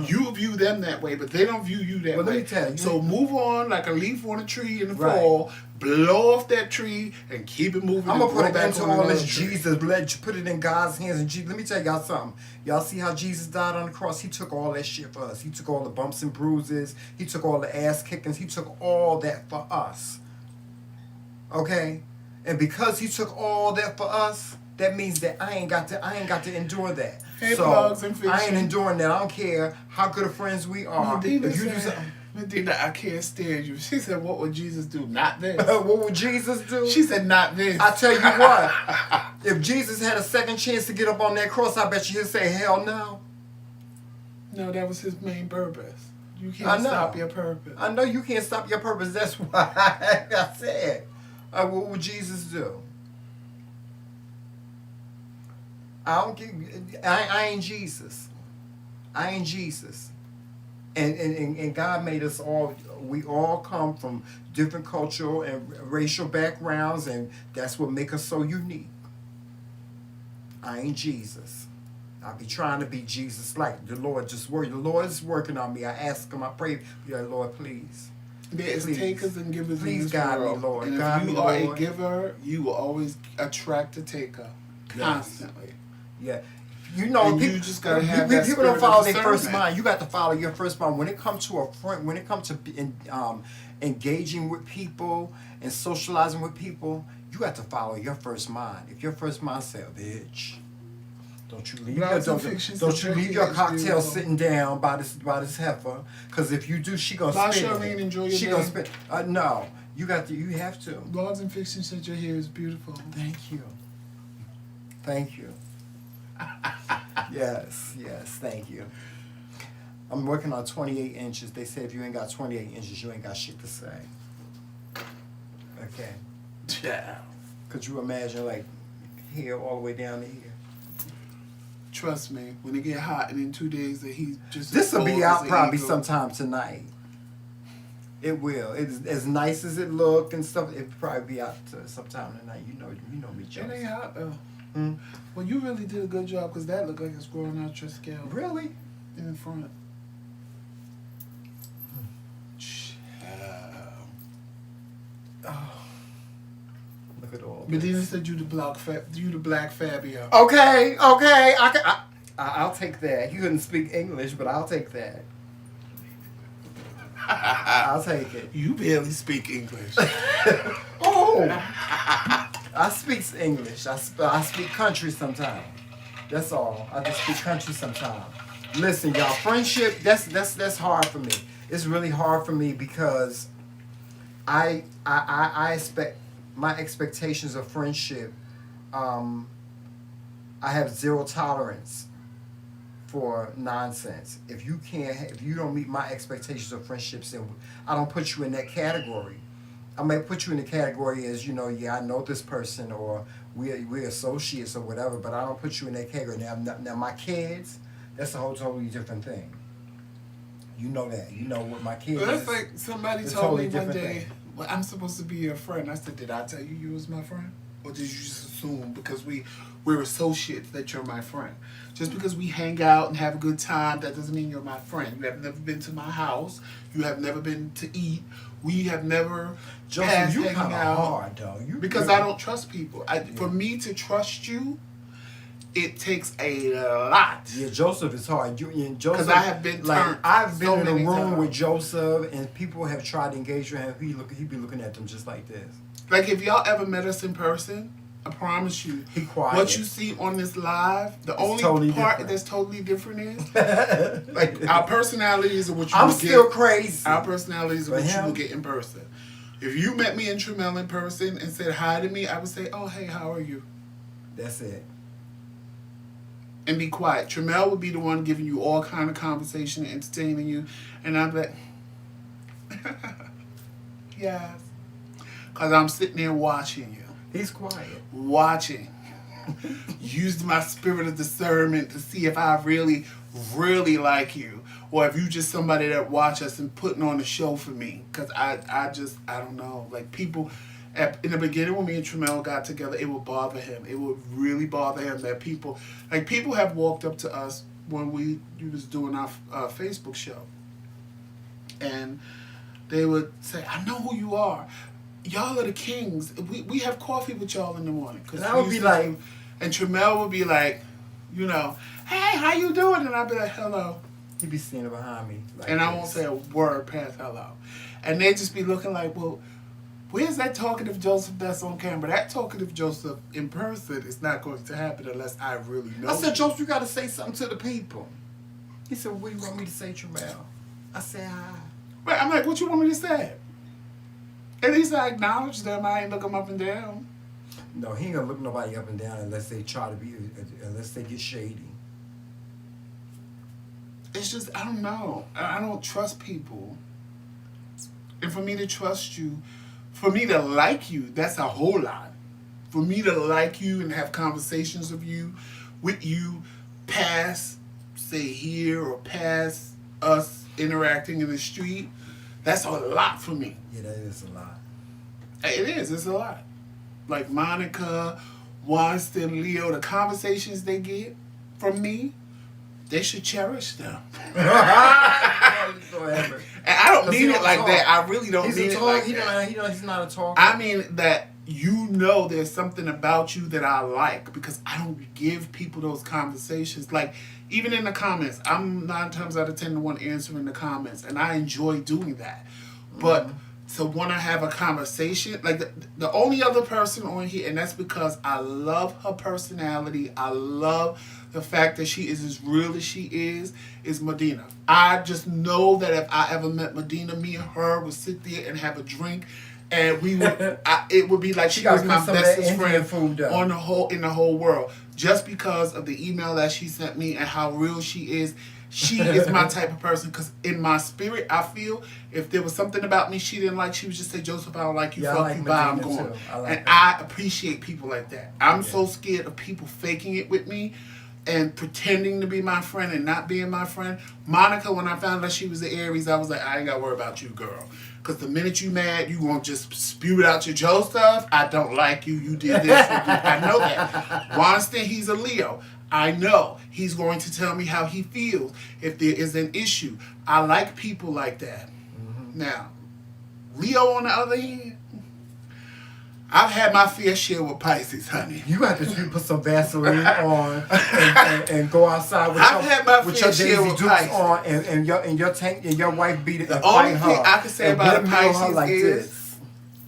You view them that way, but they don't view you that Well, let way. me tell you. So move on like a leaf on a tree in the Right. fall. Blow off that tree and keep it moving. I'm and gonna put grow it back into on all another this tree. Jesus. Put it in God's hands. And Jesus, let me tell y'all something. Y'all see how Jesus died on the cross? He took all that shit for us. He took all the bumps and bruises. He took all the ass kickings. He took all that for us. Okay, and because He took all that for us, that means that I ain't got to endure that. Hey, so Plugs and Fiction. I ain't enduring that. I don't care how good of friends we are. Medina If you do said, something, Medina, I can't stand you. She said, what would Jesus do? Not this. what would Jesus do? She said, not this. I tell you what, if Jesus had a second chance to get up on that cross, I bet you he'd say, hell no. No, that was his main purpose. You I can't know. stop your purpose. I know you can't stop your purpose. That's why I said, what would Jesus do? I don't get. I ain't Jesus. I ain't Jesus. And God made us all. We all come from different cultural and racial backgrounds, and that's what make us so unique. I ain't Jesus. I be trying to be Jesus like the Lord just work. The Lord is working on me. I ask Him. I pray. Yeah, Lord, please. There is Please. takers and givers Please in this guide me, world. Lord. And Guide if me, you are Lord. a giver, you will always attract a taker. Yes. Constantly. Yeah. You know, And people, you just gotta have that people don't spirit follow of their first discernment. mind. You got to follow your first mind. When it comes to a friend, when it comes to engaging with people and socializing with people, you got to follow your first mind. If your first mind say, "Bitch, don't you leave Lots your of fiction don't you suggestions leave your do, cocktail though. sitting down by this heifer," because if you do, she gonna Bye, spit Charlene. it. Enjoy your She day. gonna spit. No, you have to. Blogs and Fiction said your hair is beautiful. Thank you. Thank you. Yes, thank you. I'm working on 28 inches. They say if you ain't got 28 inches, you ain't got shit to say. Okay. Yeah. Could you imagine, like, here all the way down to here? Trust me, when it get hot and in 2 days that he just This will as be bold out as an probably eagle. sometime tonight. It will. It's as nice as it look and stuff. It'll probably be out sometime tonight. You know me, It Jones. ain't hot though. Hmm? Well, you really did a good job because that looked like it's growing out your scalp Really? in the front. Oh. Look at all Medina this. said you the black Fabio. Okay. I'll take that. You couldn't speak English, but I'll take that. I'll take it. You barely speak English. Oh! I speak English. I speak country sometimes. That's all. I just speak country sometimes. Listen, y'all, friendship, that's hard for me. It's really hard for me because I expect my expectations of friendship. I have zero tolerance for nonsense. If you don't meet my expectations of friendships, then I don't put you in that category. I may put you in the category as, I know this person or we're associates or whatever, but I don't put you in that category. Now my kids, that's a whole totally different thing. You know that. You know what my kids Well, that's is. like somebody It's told totally me one different day, thing. well, I'm supposed to be your friend. I said, did I tell you you was my friend? Or did you just assume because we're associates that you're my friend? Just because we hang out and have a good time, that doesn't mean you're my friend. You have never been to my house. You have never been to eat. We have never Joseph, passed you hanging kind of out. hard, though. Because really- I don't trust people. For me to trust you, it takes a lot. Yeah, Joseph is hard. You and Joseph. 'Cause I have been turned I've been so in a many room times. with Joseph, and people have tried to engage with him. He be looking at them just like this. Like if y'all ever met us in person, I promise you, He quiet. what you see on this live, the only totally part different. that's totally different is like our personalities are what you I'm will still get. crazy. Our personalities are For what you him? will get in person. If you met me in Tremel in person and said hi to me, I would say, "Oh, hey, how are you?" That's it. And be quiet. Tremel would be the one giving you all kind of conversation and entertaining you, and I'd be like, "Yes," because I'm sitting there watching you. He's quiet. Watching. Used my spirit of discernment to see if I really, really like you. Or if you just somebody that watch us and putting on a show for me. Because I don't know. Like people, in the beginning when me and Tremel got together, it would bother him. It would really bother him that people have walked up to us when we was doing our Facebook show, and they would say, "I know who you are. Y'all are the Kings. We have coffee with y'all in the morning." And I would be like, and Tramel would be like, you know, "Hey, how you doing?" And I'd be like, "Hello." he'd be standing behind me, like And I this. won't say a word past hello. And they'd just be looking like, well, where's that talkative Joseph that's on camera? That talkative Joseph in person is not going to happen unless I really know. I said, you. Joseph, you got to say something to the people. He said, what do you want me to say, Tramel? I said, hi. But I'm like, what you want me to say? At least I acknowledge them. I ain't look them up and down. No, he ain't gonna look nobody up and down unless they try to be, unless they get shady. It's just, I don't know. I don't trust people. And for me to trust you, for me to like you, that's a whole lot. For me to like you and have conversations with you past, say here or past us interacting in the street, that's a lot for me. Yeah, that is a lot. It is, it's a lot. Like Monica, Wanston, Leo, the conversations they get from me, they should cherish them. And I don't mean it like that. I really don't mean it like that. He's not a talker. I mean that you know there's something about you that I like because I don't give people those conversations. Like, even in the comments, I'm 9 times out of 10 the one answering the comments, and I enjoy doing that. But to want to have a conversation, like the only other person on here, and that's because I love her personality, I love the fact that she is as real as she is Medina. I just know that if I ever met Medina, me and her would sit there and have a drink, and we would. It would be like she was my bestest friend on in the whole world. Just because of the email that she sent me and how real she is. She is my type of person because in my spirit, I feel if there was something about me she didn't like, she would just say, Joseph, I don't like you, Yeah, fuck like you, bye, I'm Medina going. too. I like And that. I appreciate people like that. I'm so scared of people faking it with me and pretending to be my friend and not being my friend. Monica, when I found out she was an Aries, I was like, I ain't got to worry about you, girl. Because the minute you mad, you going to just spew out your Joe stuff. I don't like you. You did this. I know that. Wanston, he's a Leo. I know he's going to tell me how he feels if there is an issue. I like people like that. Mm-hmm. Now, Leo, on the other hand, I've had my fair share with Pisces, honey. You got to put some Vaseline on and go outside with your Daisy Dukes on and your tank and your wife beat it. The only thing I can say about a Pisces like is,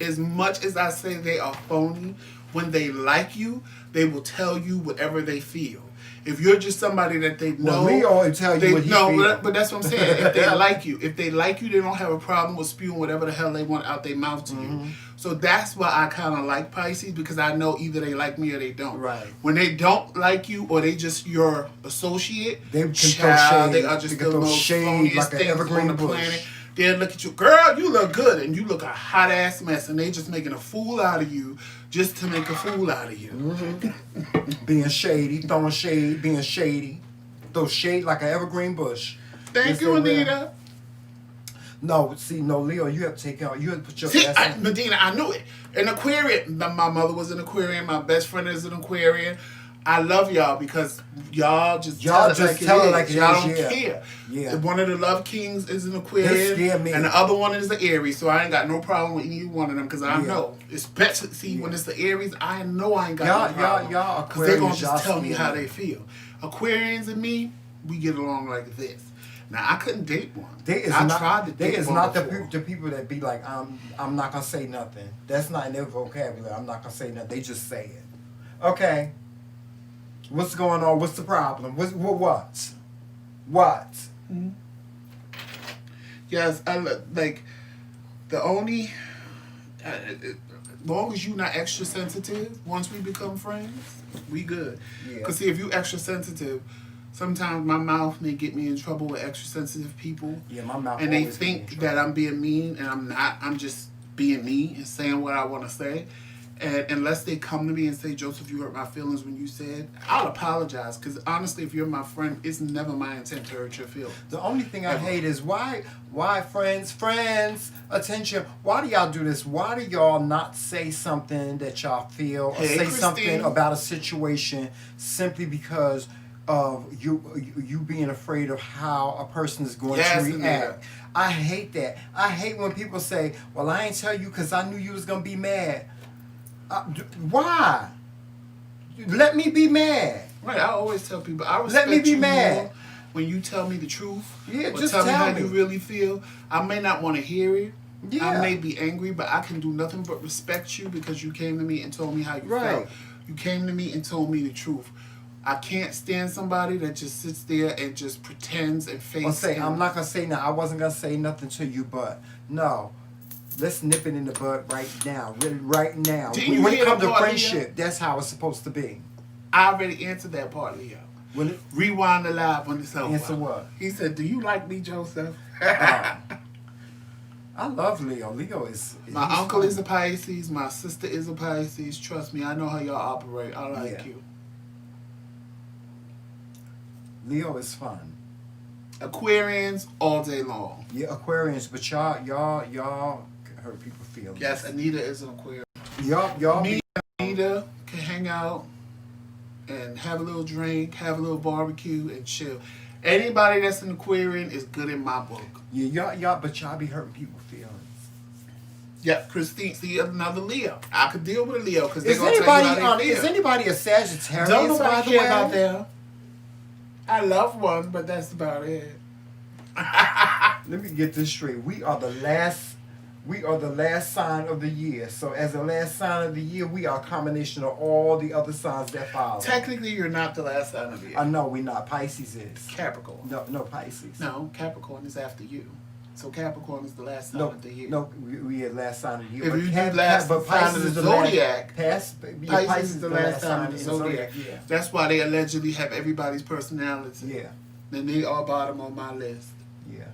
as much as I say they are phony, when they like you, they will tell you whatever they feel. If you're just somebody that they know, Leo will tell you what he feels. but that's what I'm saying. If they like you, they don't have a problem with spewing whatever the hell they want out their mouth to you. So that's why I kind of like Pisces, because I know either they like me or they don't. Right. When they don't like you or they just your associate, they can throw shade. They are just the most phoniest like things on the planet. They'll look at you, girl, you look good, and you look a hot ass mess, and they just making a fool out of you just to make a fool out of you. Mm-hmm. Being shady, throwing shade, being shady. Throw shade like an evergreen bush. Thank you, Anita. No, Leo, you have to take out. You have to put your. Medina, I knew it. An Aquarian. My mother was an Aquarian. My best friend is an Aquarian. I love y'all because y'all just tell it like it is. Y'all don't care. Yeah. One of the Love Kings is an Aquarian. They scare me. And the other one is the Aries. So I ain't got no problem with either one of them because I know. Especially when it's the Aries, I know I ain't got no problem. Y'all Aquarians. Because they're going to just tell me how they feel. Aquarians and me, we get along like this. Now, I couldn't date one. I tried to date one before. The people that be like, I'm not going to say nothing. That's not in their vocabulary. I'm not going to say nothing. They just say it. Okay. What's going on? What's the problem? What? Mm-hmm. Yes, like the only as long as you're not extra sensitive, once we become friends, we good. Yeah. Cause see, if you extra sensitive, sometimes my mouth may get me in trouble with extra sensitive people. Yeah, my mouth. And they think that I'm being mean, and I'm not. I'm just being me and saying what I want to say. And unless they come to me and say, Joseph, you hurt my feelings when you said, I'll apologize. Because honestly, if you're my friend, it's never my intent to hurt your feelings. The only thing I hate is why friends, attention, why do y'all do this? Why do y'all not say something that y'all feel or say something about a situation simply because of you being afraid of how a person is going Yes, to react. Anita. I hate that. I hate when people say, "Well, I ain't tell you because I knew you was gonna be mad." Why? Let me be mad. Right, I always tell people, I respect Let me be you mad. more when you tell me the truth. Yeah, or just tell me tell how me. you really feel. I may not want to hear it. Yeah. I may be angry, but I can do nothing but respect you because you came to me and told me how you Right. felt. You came to me and told me the truth. I can't stand somebody that just sits there and just pretends and fakes. Or say, and- I'm not gonna say now. I wasn't gonna say nothing to you, but no. Let's nip it in the bud right now. Right now. Didn't you When it hear comes the to part, friendship, that's how it's supposed to be. I already answered that part, Leo. When it, Rewind the live when it's over. Answer what? He said, "Do you like me, Joseph?" I love Leo. Leo is My he's uncle fun. is a Pisces. My sister is a Pisces. Trust me, I know how y'all operate. I like Yeah. you. Leo is fun. Aquarians all day long. Yeah, Aquarians, but y'all hurt people's feelings. Yes, Anita is an Aquarian. Y'all Me be, and Anita can hang out and have a little drink, have a little barbecue, and chill. Anybody that's an Aquarian is good in my book. yeah, y'all but y'all be hurting people's feelings. Yep, Christine, see another Leo. I could deal with a Leo because they're Is gonna tell you anybody how they is feel. anybody a Sagittarius? Don't by nobody the care way? about them. I love one, but that's about it. Let me get this straight. We are the last sign of the year. So as the last sign of the year, we are a combination of all the other signs that follow. Technically, you're not the last sign of the year. I know we're not. Pisces is. Capricorn. No Pisces. No, Capricorn is after you. So Capricorn is the last sign No, of the year. no, we are last sign of the year. If But you do Cap- last but sign of the zodiac, Pisces Pisces is the last sign of the zodiac. Yeah. That's why they allegedly have everybody's personality. Yeah. And they are bottom on my list. Yeah.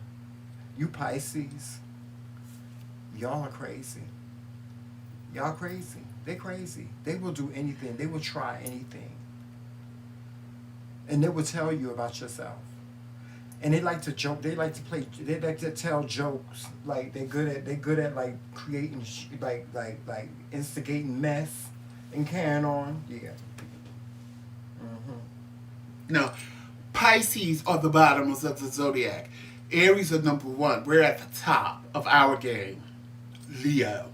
You Pisces, y'all are crazy. Y'all crazy. They crazy. They will do anything. They will try anything. And they will tell you about yourself. And they like to joke. They like to play. They like to tell jokes. Like they're good at like creating like instigating mess and carrying on. Yeah. No, Pisces are the bottoms of the zodiac. Aries are number one. We're at the top of our game. Leo.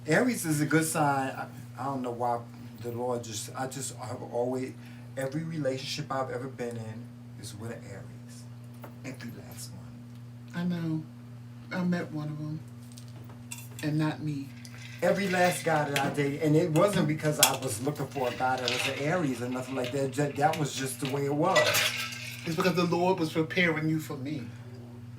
Aries is a good sign. I don't know why the Lord I have always, every relationship I've ever been in is with an Aries. Every last one. I know. I met one of them. And not me. Every last guy that I dated, and it wasn't because I was looking for a guy that was an Aries or nothing like that. That was just the way it was. It's because the Lord was preparing you for me.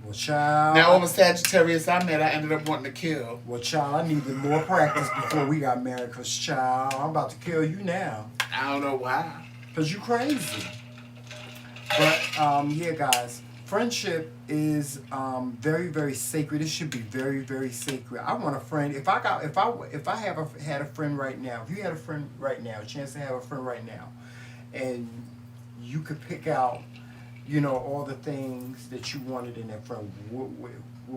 Well, child. Now, all the Sagittarius I met, I ended up wanting to kill. Well, child, I needed more practice before we got married. Cause, child, I'm about to kill you now. I don't know why. Cause you crazy. But yeah, guys, friendship is very, very sacred. It should be very, very sacred. I want a friend. If I had a friend right now, if you had a friend right now, a chance to have a friend right now, and you could pick out, you know, all the things that you wanted in that friend, what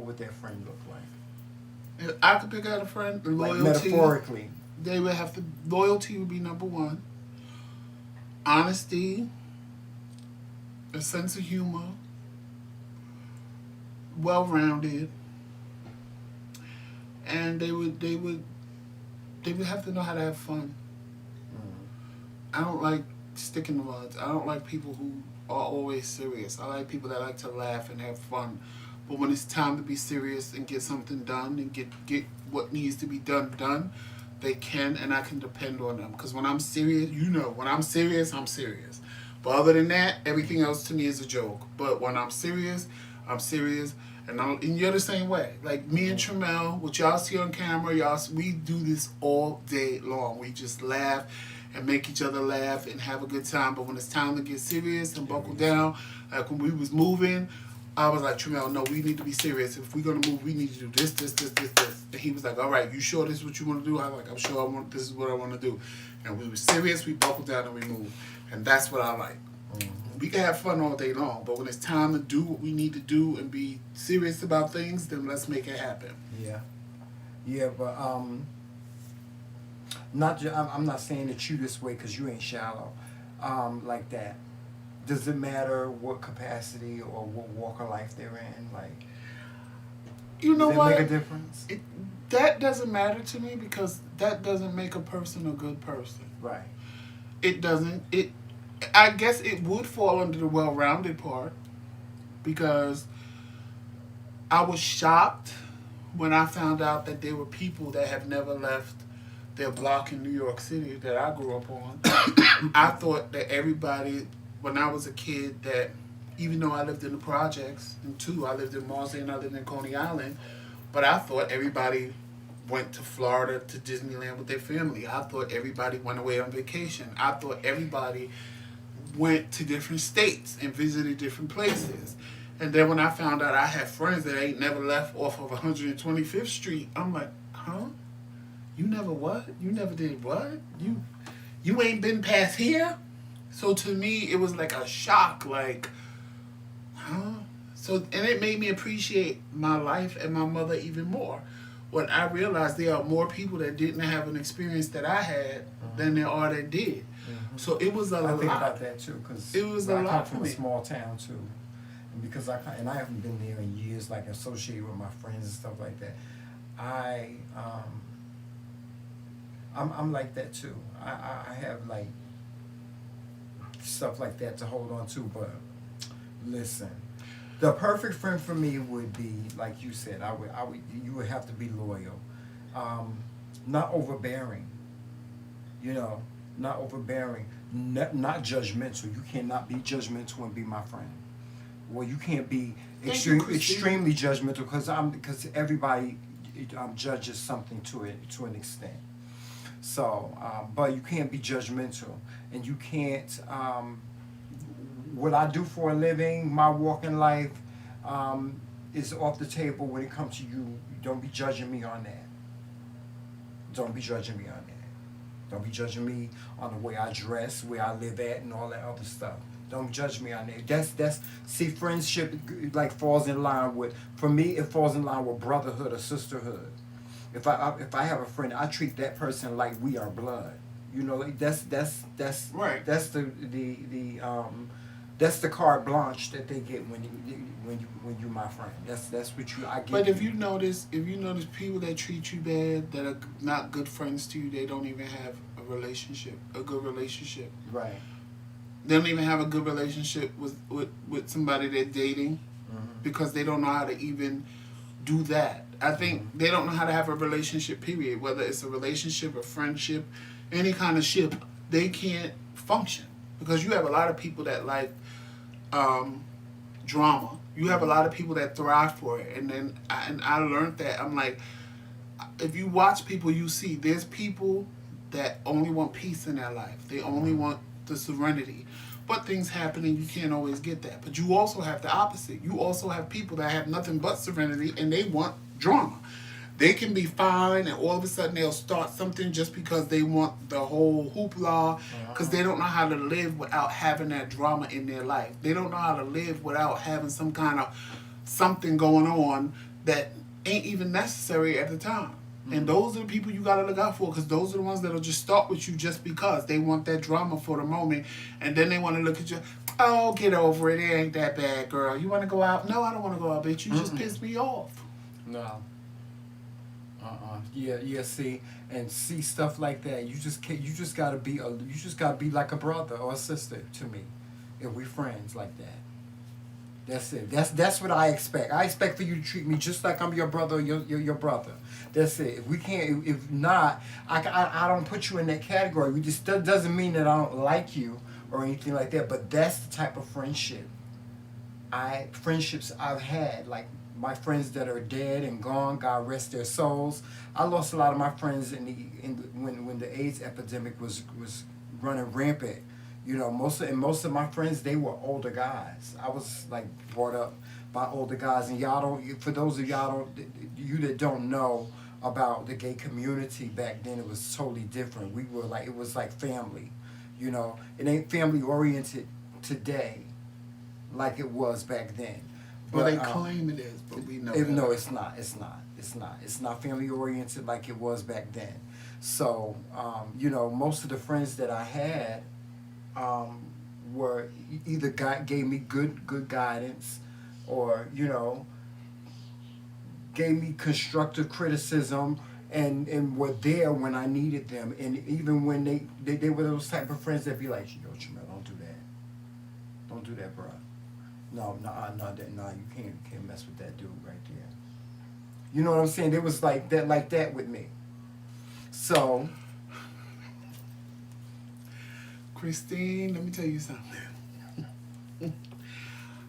would that friend look like? If I could pick out a friend, the Like loyalty. metaphorically. They would have to. Loyalty would be number one. Honesty. A sense of humor. Well-rounded. And they would have to know how to have fun. I don't like stick in the mud. I don't like people who are always serious. I like people that like to laugh and have fun. But when it's time to be serious and get something done and get what needs to be done, they can, and I can depend on them. Because when I'm serious, when I'm serious, I'm serious. But other than that, everything else to me is a joke. But when I'm serious, I'm serious. And you're the same way. Like me and Tramel, what y'all see on camera, we do this all day long. We just laugh and make each other laugh and have a good time. But when it's time to get serious and buckle down, like when we was moving, I was like, Tramel, no, we need to be serious. If we're going to move, we need to do this. And he was like, all right, you sure this is what you want to do? I was like, I'm sure this is what I want to do. And we were serious, we buckled down and we moved. And that's what I like. Mm-hmm. We can have fun all day long, but when it's time to do what we need to do and be serious about things, then let's make it happen. Yeah. Yeah, but I'm not saying that you this way because you ain't shallow. like that? Does it matter what capacity or what walk of life they're in? Like, You know does it what? make a difference? That doesn't matter to me because that doesn't make a person a good person. Right. It doesn't. I guess it would fall under the well-rounded part because I was shocked when I found out that there were people that have never left their block in New York City that I grew up on. I thought that everybody, when I was a kid, that even though I lived in the projects, and two, I lived in Marsden and I lived in Coney Island, but I thought everybody went to Florida to Disneyland with their family. I thought everybody went away on vacation. I thought everybody went to different states and visited different places. And then when I found out I had friends that ain't never left off of 125th Street, I'm like, huh? You never what? You never did what? You ain't been past here? So to me, it was like a shock, like, huh? So, and it made me appreciate my life and my mother even more. When I realized there are more people that didn't have an experience that I had than there are that did. So it was a lot. I think about that too, because It was a I lot come for from a me. small town too, and because I haven't been there in years, like associated with my friends and stuff like that. I'm like that too. I have like stuff like that to hold on to, but listen, the perfect friend for me would be like you said. You would have to be loyal, not overbearing. You know, not overbearing, not judgmental. You cannot be judgmental and be my friend. Well, you can't be extremely judgmental because everybody judges something to an extent. So, but you can't be judgmental, and you can't. What I do for a living, my walk in life, is off the table when it comes to you. Don't be judging me on that. Don't be judging me on that. Don't be judging me on the way I dress, where I live at, and all that other stuff. Don't judge me on that. See, friendship like falls in line with, for me, it falls in line with brotherhood or sisterhood. If I have a friend, I treat that person like we are blood. You know, like that's Right. That's that's the carte blanche that they get when you my friend. That's what I get. But if you notice people that treat you bad, that are not good friends to you, they don't even have a good relationship. Right. They don't even have a good relationship with somebody they're dating because they don't know how to even do that. I think they don't know how to have a relationship, period. Whether it's a relationship, a friendship, any kind of ship, they can't function. Because you have a lot of people that like drama. You have a lot of people that thrive for it. And I learned that. I'm like, if you watch people, you see there's people that only want peace in their life. They only want the serenity. But things happen and you can't always get that. But you also have the opposite. You also have people that have nothing but serenity and they want drama. They can be fine and all of a sudden they'll start something just because they want the whole hoopla, because they don't know how to live without having that drama in their life. They don't know how to live without having some kind of something going on that ain't even necessary at the time. And those are the people you gotta look out for, because those are the ones that'll just start with you just because they want that drama for the moment, and then they want to look at you. Oh, get over it. It ain't that bad, girl. You want to go out? No, I don't want to go out, bitch. You just pissed me off. No. Yeah. See, and see stuff like that. You just gotta be like a brother or a sister to me, if we friends like that. That's it. That's what I expect. I expect for you to treat me just like I'm your brother or your brother. That's it. If we can't, if not, I don't put you in that category. We just doesn't mean that I don't like you or anything like that. But that's the type of friendships I've had. Like my friends that are dead and gone, God rest their souls. I lost a lot of my friends when the AIDS epidemic was running rampant. You know, most of my friends, they were older guys. I was like brought up by older guys, and for those of you that don't know about the gay community back then, it was totally different. It was like family. You know, it ain't family oriented today like it was back then. Well, they claim it is, but we know that. No, it's not. It's not family oriented like it was back then. So, you know, most of the friends that I had, were either gave me good guidance, or gave me constructive criticism, and were there when I needed them, and even when they were those type of friends that be like, yo, Jamel, don't do that, bro. No, you can't mess with that dude right there. You know what I'm saying? It was like that with me. So, Christine, let me tell you something.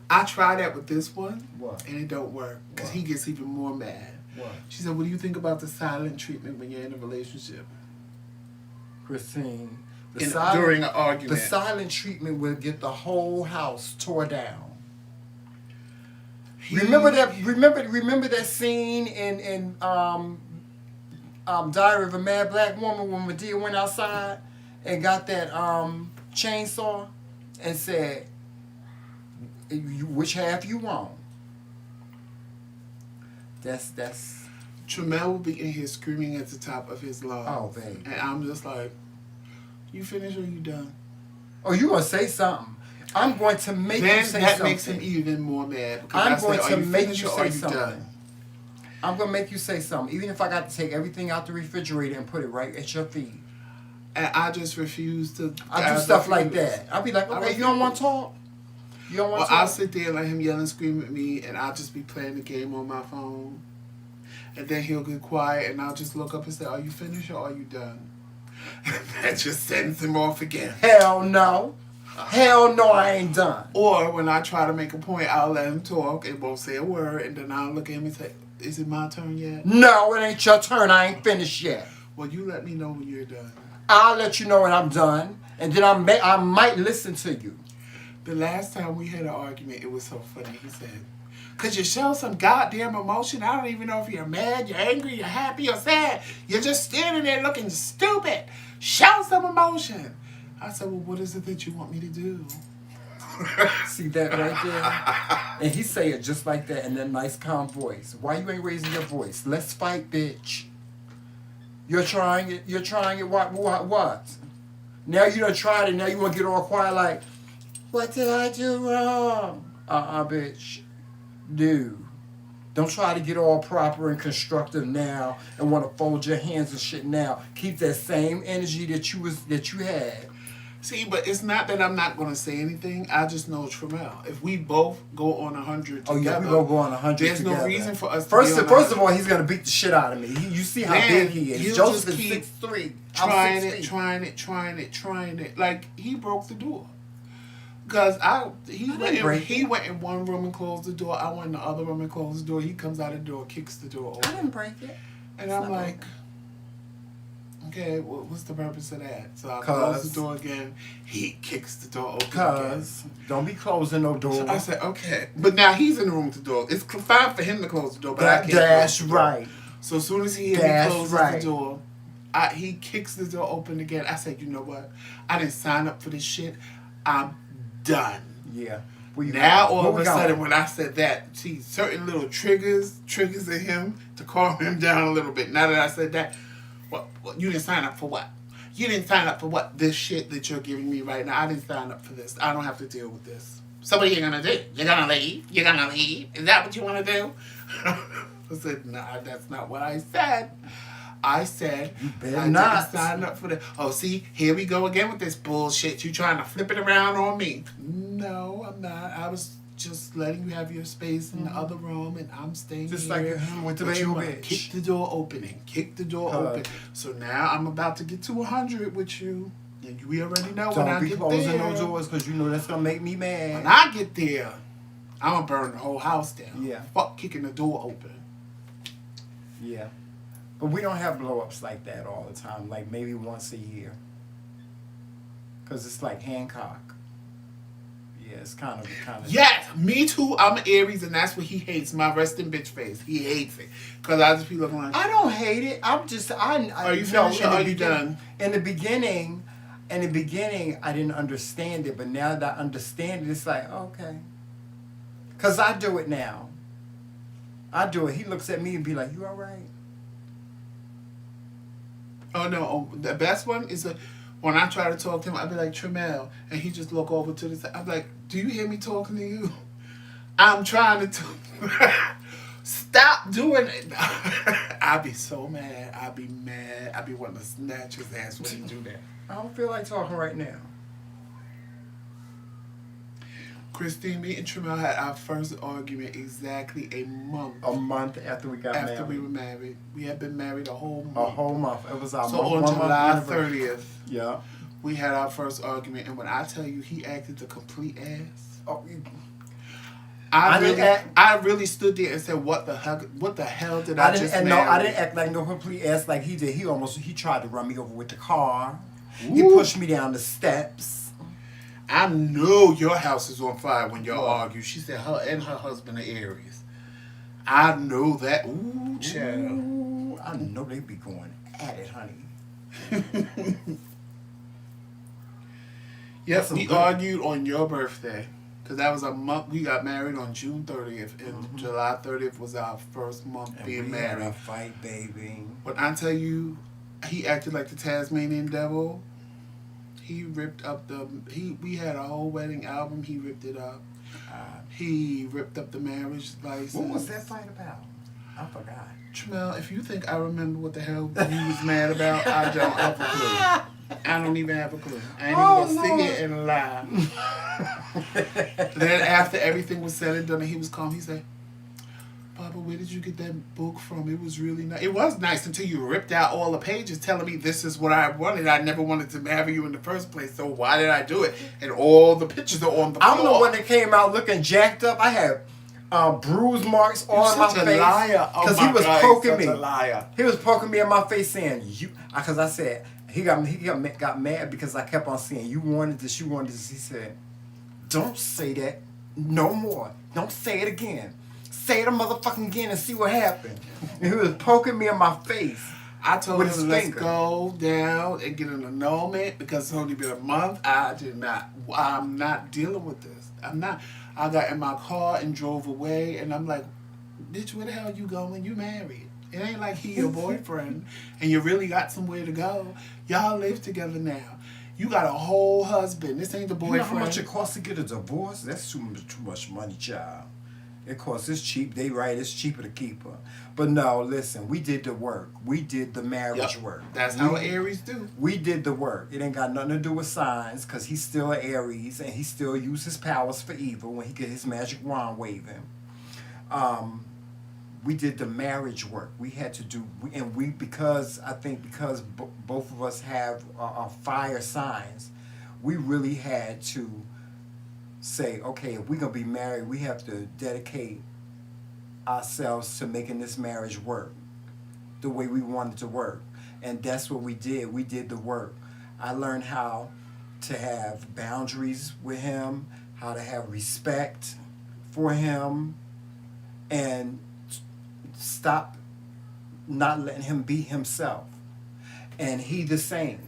I tried that with this one, what? and it don't work because What? he gets even more mad. What? She said, "What do you think about the silent treatment when you're in a relationship?" Christine, During an argument, the silent treatment will get the whole house tore down. Remember that scene in Diary of a Mad Black Woman when Medea went outside and got that chainsaw and said, which half you want? That's Tremel will be in here screaming at the top of his lungs. Oh, baby. And I'm just like, you finished or you done? Oh, you gonna say something? I'm going to make you say that something. makes him even more mad. I'm going to make finished you or are say you something. done? I'm gonna make you say something, even if I got to take everything out the refrigerator and put it right at your feet. And I just refuse to. I do stuff like that. I'll be like, okay, you don't want to talk? You don't want to I'll talk? sit there and let him yell and scream at me, and I'll just be playing the game on my phone. And then he'll get quiet, and I'll just look up and say, are you finished or are you done? That just sends him off again. Hell no. Hell no, I ain't done. Or when I try to make a point, I'll let him talk and won't say a word, and then I'll look at him and say, is it my turn yet? No, it ain't your turn. I ain't finished yet. Well, you let me know when you're done. I'll let you know when I'm done, and then I might listen to you. The last time we had an argument, it was so funny. He said, could you show some goddamn emotion? I don't even know if you're mad, you're angry, you're happy, or sad. You're just standing there looking stupid. Show some emotion. I said, well, what is it that you want me to do? See that right there? And he say it just like that in that nice calm voice. Why you ain't raising your voice? Let's fight, bitch. You're trying it. What? Now you done tried it. Now you want to get all quiet like, what did I do wrong? Bitch. Dude. Don't try to get all proper and constructive now and want to fold your hands and shit now. Keep that same energy that you had. See, but it's not that I'm not going to say anything. I just know Tremel. If we both go on 100 together, Oh yeah, we gonna go on 100 there's together. no reason for us to First be on of all, he's gonna beat the shit out of me. You see how Then big he is. he'll Joseph just is keep 6'3". trying I'm 6 it, feet. trying it. Like, he broke the door. Because he went in one room and closed the door. I went in the other room and closed the door. He comes out of the door, kicks the door I open. didn't break it. And I'm like, okay, well, what's the purpose of that? So I 'Cause- close the door again. He kicks the door open Cause don't be closing no door. again. So I said, okay. But now he's in the room with the door. It's fine for him to close the door, but I can't That's close the door. right. So as soon as he closes the door, he kicks the door open again. I said, you know what? I didn't sign up for this shit. I'm done. Yeah. Now all of a sudden when I said that, see, certain little triggers in him to calm him down a little bit. Now that I said that, what you didn't sign up for what? You didn't sign up for what? This shit that you're giving me right now. I didn't sign up for this. I don't have to deal with this. So what are you gonna do? You're gonna leave? You're gonna leave? Is that what you wanna do? I said, nah, that's not what I said. I said, You better I not. didn't sign up for that. Oh, see, here we go again with this bullshit. You trying to flip it around on me. No, I'm not. I was just letting you have your space in the other room, and I'm staying Just here. like him with the But baby you bitch. kick the door opening. Kick the door open. So now I'm about to get to 100 with you. And we already know when I Don't be get closing there. no doors because you know that's gonna make me When mad. I get there, I'm gonna burn the whole house down. Yeah. Fuck kicking the door open. Yeah. But we don't have blow-ups like that all the time. Like maybe once a year. Because it's like Hancock. Yeah, it's kind of. Yes, me too. I'm an Aries, and that's what he hates. My resting bitch face. He hates it. Because I just be looking like, I don't hate it. I'm just. Are you finished or are you done? In the beginning, I didn't understand it. But now that I understand it, it's like, okay. Because I do it now. I do it. He looks at me and be like, you all right? oh no, the best one is When I try to talk to him, I'd be like, Tremel, and he just look over to the side. I'm like, do you hear me talking to you? I'm trying to talk. Stop doing it. I'd be so mad. I'd be mad. I'd be wanting to snatch his ass when he do that. I don't feel like talking right now. Christine, me and Tremel had our first argument exactly a month A month after we got married. after we were married. We had been married a whole month. A whole month. It was our So on 1 month July anniversary. 30th, Yeah. we had our first argument, and when I tell you he acted the complete ass, Oh, I didn't really, act- I really stood there and said, "What the hell? What the hell did I just and marry?" no, I didn't act like no complete ass like he did. He tried to run me over with the car. He Woo. pushed me down the steps. I know your house is on fire when y'all argue. She said her and her husband are Aries. I know that. Ooh, child. Ooh, I know they be going at it, honey. Yep, That's we good. argued on your birthday. Because that was a month. We got married on June 30th. And July 30th was our first month And being we had married. a fight, baby. When I tell you, he acted like the Tasmanian devil. He ripped up we had a whole wedding album. He ripped it up. He ripped up the marriage license. What was that fight about? I forgot. Tremel, if you think I remember what the hell you was mad about, I don't have a clue. I don't even have a clue. I ain't even gonna sit here and lie. Then after everything was said and done and he was calm, he said, Baba, where did you get that book from? It was really nice. It was nice until you ripped out all the pages telling me this is what I wanted. I never wanted to marry you in the first place, so why did I do it? And all the pictures are on the floor. I'm the one that came out looking jacked up. I had bruise marks You're on my such a face. liar. Oh Because my he was God, poking you're me. such a liar. He was poking me in my face saying, because I said, he got mad because I kept on saying, you wanted this, you wanted this. He said, don't say that no more. Don't say it again. Say it a motherfucking again and see what happened. And he was poking me in my face. I told With him his let's finger. go down and get an annulment because it's only been a month. I'm not dealing with this. I'm not. I got in my car and drove away and I'm like, bitch, where the hell you going? You married. It ain't like he your boyfriend and you really got somewhere to go. Y'all live together now. You got a whole husband. This ain't the You boyfriend. know how much it costs to get a divorce? That's too much money, child. It costs, it's cheap. They right, it's cheaper to keep her. But no, listen, we did the work. We did the marriage Yep. work. That's how Aries do. We did the work. It ain't got nothing to do with signs because he's still an Aries and he still uses his powers for evil when he get his magic wand waving. We did the marriage work. We had to do, because both of us have fire signs, we really had to say, okay, if we're going to be married, we have to dedicate ourselves to making this marriage work the way we want it to work. And that's what we did. We did the work. I learned how to have boundaries with him, how to have respect for him, and stop not letting him be himself. And he the same.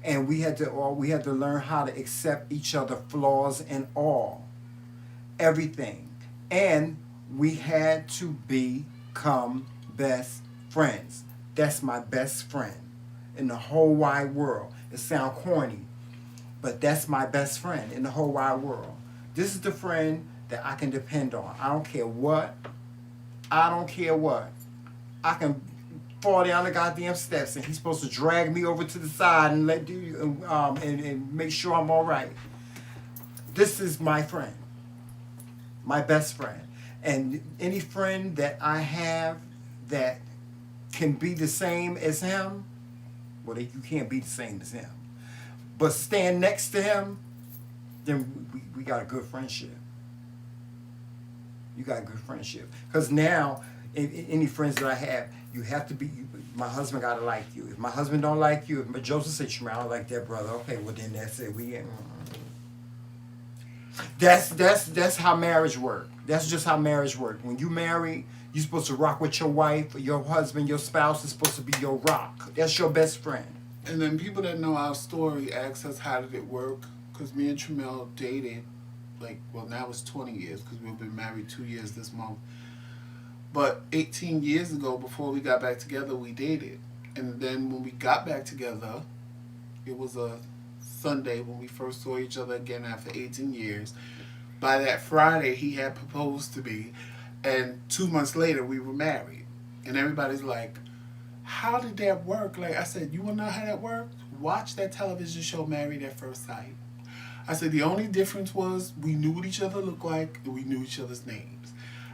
And we had to learn how to accept each other flaws and all. Everything. And we had to become best friends. That's my best friend in the whole wide world. It sounds corny, but that's my best friend in the whole wide world. This is the friend that I can depend on. I don't care what. I can fall down the goddamn steps and he's supposed to drag me over to the side and and make sure I'm all right. This is my friend. My best friend. And any friend that I have that can be the same as him, well, you can't be the same as him. But stand next to him, then we got a good friendship. You got a good friendship. Because now, any friends that I have, you have to be, my husband got to like you. If my husband don't like you, if Joseph says, I don't like that brother, okay, well then that's it. That's how marriage works. That's just how marriage works. When you marry, you're supposed to rock with your wife, or your husband, your spouse is supposed to be your rock. That's your best friend. And then people that know our story ask us how did it work, because me and Tremel dated, now it's 20 years, because we've been married 2 years this month. But 18 years ago, before we got back together, we dated. And then when we got back together, It was a Sunday when we first saw each other again after 18 years. By that Friday, he had proposed to me, and 2 months later, we were married. And everybody's like, how did that work? Like I said, you want to know how that worked? Watch that television show, Married at First Sight. I said, the only difference was we knew what each other looked like, and we knew each other's names.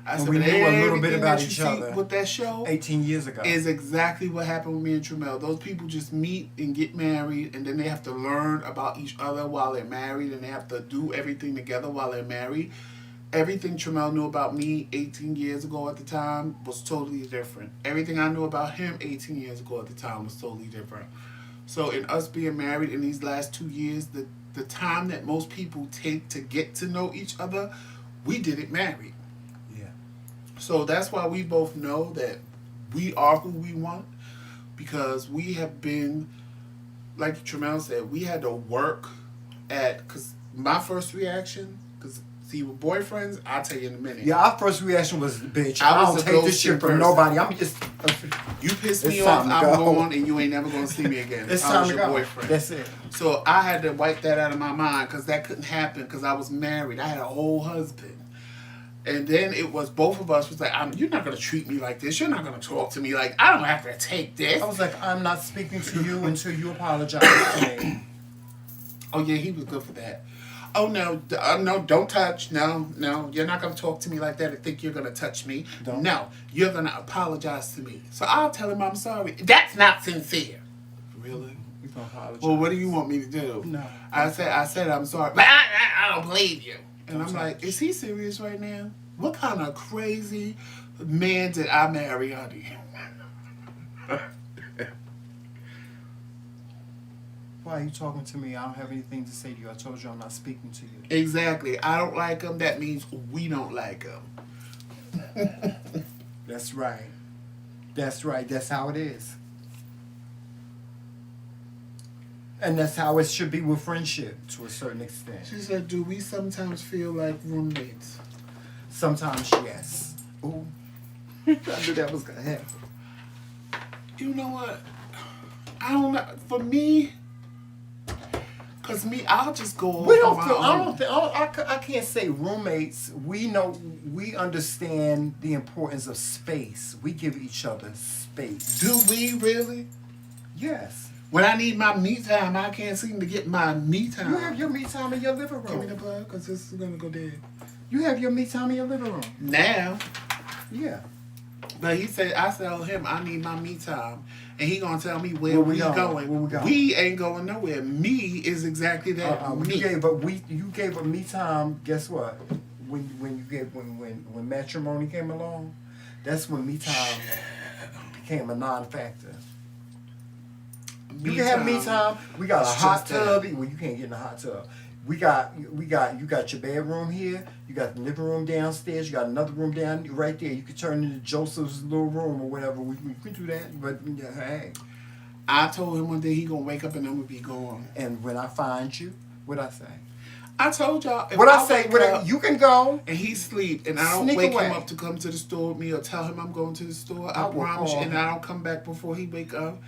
I And said, we but knew a little everything bit about that you each see other with that show 18 years ago. is exactly what happened with me and Tramel. Those people just meet and get married, and then they have to learn about each other while they're married, and they have to do everything together while they're married. Everything Tramel knew about me 18 years ago at the time was totally different. Everything I knew about him 18 years ago at the time was totally different. So in us being married in these last 2 years, the time that most people take to get to know each other, we did it married. So that's why we both know that we are who we want, because we have been, like Tramel said, we had to work at, because my first reaction, because see, with boyfriends, I'll tell you in a minute. Yeah, our first reaction was, bitch, I I was don't a take this shit ghosted from person. nobody. I'm just... You piss It's me off, time to I'm go. going, and you ain't never going to see me again. It's I time was to your go. boyfriend. That's it. So I had to wipe that out of my mind, because that couldn't happen, because I was married. I had a whole husband. And then it was both of us was like, you're not going to treat me like this. You're not going to talk to me like, I don't have to take this. I was like, I'm not speaking to you until you apologize to me. Oh, yeah, he was good for that. Oh, no, no, don't touch. No, you're not going to talk to me like that and think you're going to touch me. Don't. No, you're going to apologize to me. So I'll tell him I'm sorry. That's not sincere. Really? You can apologize. Well, what do you want me to do? No. I said I'm sorry, but I don't believe you. And Don't I'm touch. like, is he serious right now? What kind of crazy man did I marry, honey? Why are you talking to me? I don't have anything to say to you. I told you I'm not speaking to you. Exactly. I don't like him. That means we don't like him. That's right. That's right. That's how it is. And that's how it should be with friendship, to a certain extent. She said, do we sometimes feel like roommates? Sometimes, yes. Ooh. I knew that was going to happen. You know what? I don't know. For me, because me, I'll just go off We don't on my feel, I own. don't think, I can't say roommates. We know, we understand the importance of space. We give each other space. Do we really? Yes. When I need my me time, I can't seem to get my me time. You have your me time in your living Give me the room. plug, because this is going to go dead. You have your me time in your living room. Now, Yeah. but he said, I tell him I need my me time. And he going to tell me where Where we we going? going. Where we going? We ain't going nowhere. Me is exactly that. Me. You gave a me time. Guess what? When matrimony came along, that's when me time became a non-factor. You can have me time. We got a It's hot just that. tub. Well, you can't get in the hot tub. You got your bedroom here. You got the living room downstairs. You got another room down right there. You could turn into Joseph's little room or whatever. We can do that. But yeah, hey. I told him one day he going to wake up and I'm going to be gone. And when I find you, what I say? I told y'all. If What I say? wake What up you can go. and he sleep and I don't Sneak wake away. him up to come to the store with me or tell him I'm going to the store, I I will promise you, call and him. I don't come back before he wake up.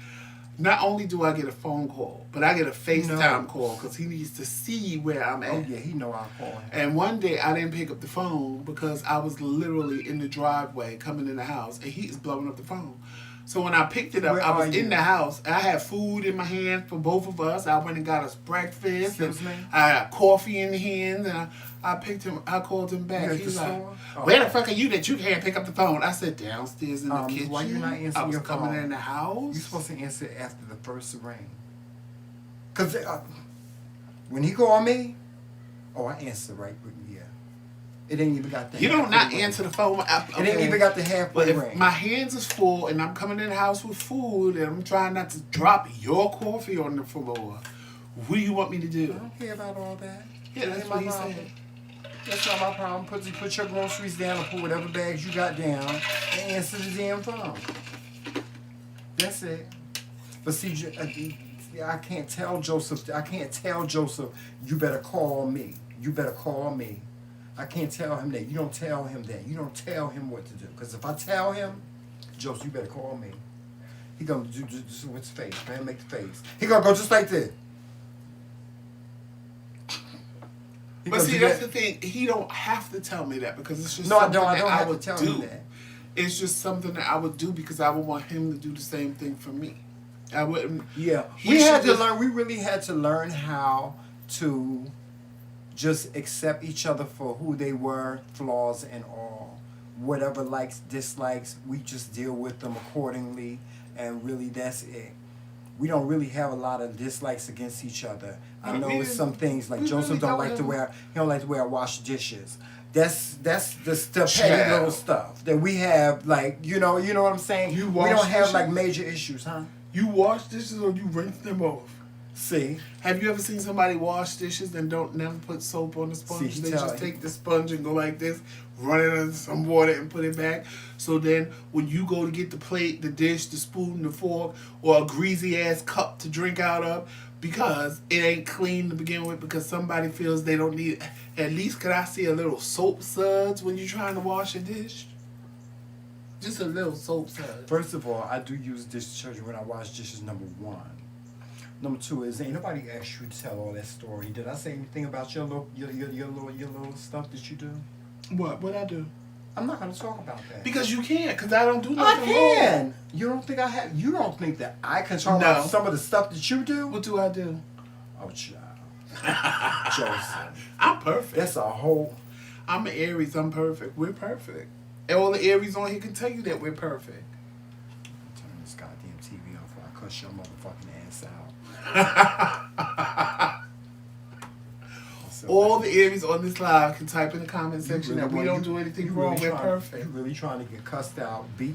Not only do I get a phone call, but I get a FaceTime call because he needs to see where I'm at. Oh yeah, he know I'll call him. And one day I didn't pick up the phone because I was literally in the driveway coming in the house and he is blowing up the phone. So when I picked it up, Where I was are you? in the house. I had food in my hand for both of us. I went and got us breakfast. Excuse And me? I had coffee in the hand and I picked him. I called him back. You at He's the like, store? Oh. "Where the fuck are you that you can't pick up the phone?" I said, "Downstairs in the kitchen." Why you not answering I was your coming phone? in the house. You're supposed to answer after the first ring. Cause when he call me, I answer right with me. Yeah, it ain't even got the. You don't halfway not ring. answer the phone. It ain't even got the halfway But if ring. my hands is full and I'm coming in the house with food and I'm trying not to drop your coffee on the floor, what do you want me to I do? don't care about all that. Yeah, That that's ain't what my he problem. said. That's not my problem. Put your groceries down and put whatever bags you got down and answer the damn phone. That's it. But see, I can't tell Joseph. You better call me. You better call me. I can't tell him that. You don't tell him that. You don't tell him what to do. Because if I tell him, Joseph, you better call me. He gonna do what's face, man. Make the face. He gonna go just like this. Because see, that's the thing. He don't have to tell me that because it's just No, I something don't. I that don't I have would to tell do. him that. It's just something that I would do because I would want him to do the same thing for me. I wouldn't. Yeah, He we had should to just- learn. We really had to learn how to just accept each other for who they were, flaws and all. Whatever likes, dislikes, we just deal with them accordingly, and really that's it. We don't really have a lot of dislikes against each other. I know it's some things like we Joseph really don't don't like to have- wear. He don't like to wear wash dishes. That's the petty Child. little stuff that we have. Like you know what I'm saying. You we wash don't have dishes? like major issues, huh? You wash dishes or you rinse them off. See. Have you ever seen somebody wash dishes and don't never put soap on the sponge? See, They tell just you. take the sponge and go like this, run it under some water and put it back. So then when you go to get the plate, the dish, the spoon, the fork, or a greasy ass cup to drink out of, because it ain't clean to begin with, because somebody feels they don't need, at least could I see a little soap suds when you're trying to wash a dish? Just a little soap suds. First of all, I do use dish detergent when I wash dishes, number one. Number two is ain't nobody asked you to tell all that story. Did I say anything about your little stuff that you do? What I do? I'm not gonna talk about that. Because you can't, because I don't do I nothing wrong. can. You don't think I have? You don't think that I can talk about No. some of the stuff that you do? What do I do? Oh, child. Joseph. I'm perfect. That's a whole. I'm an Aries. I'm perfect. We're perfect. And all the Aries on here can tell you that we're perfect. Turn this goddamn TV off or I cuss your motherfucking ass out. So, All the Aries on this live can type in the comment section that we want- don't do anything you wrong. really We're trying- perfect. You really trying to get cussed out, beat,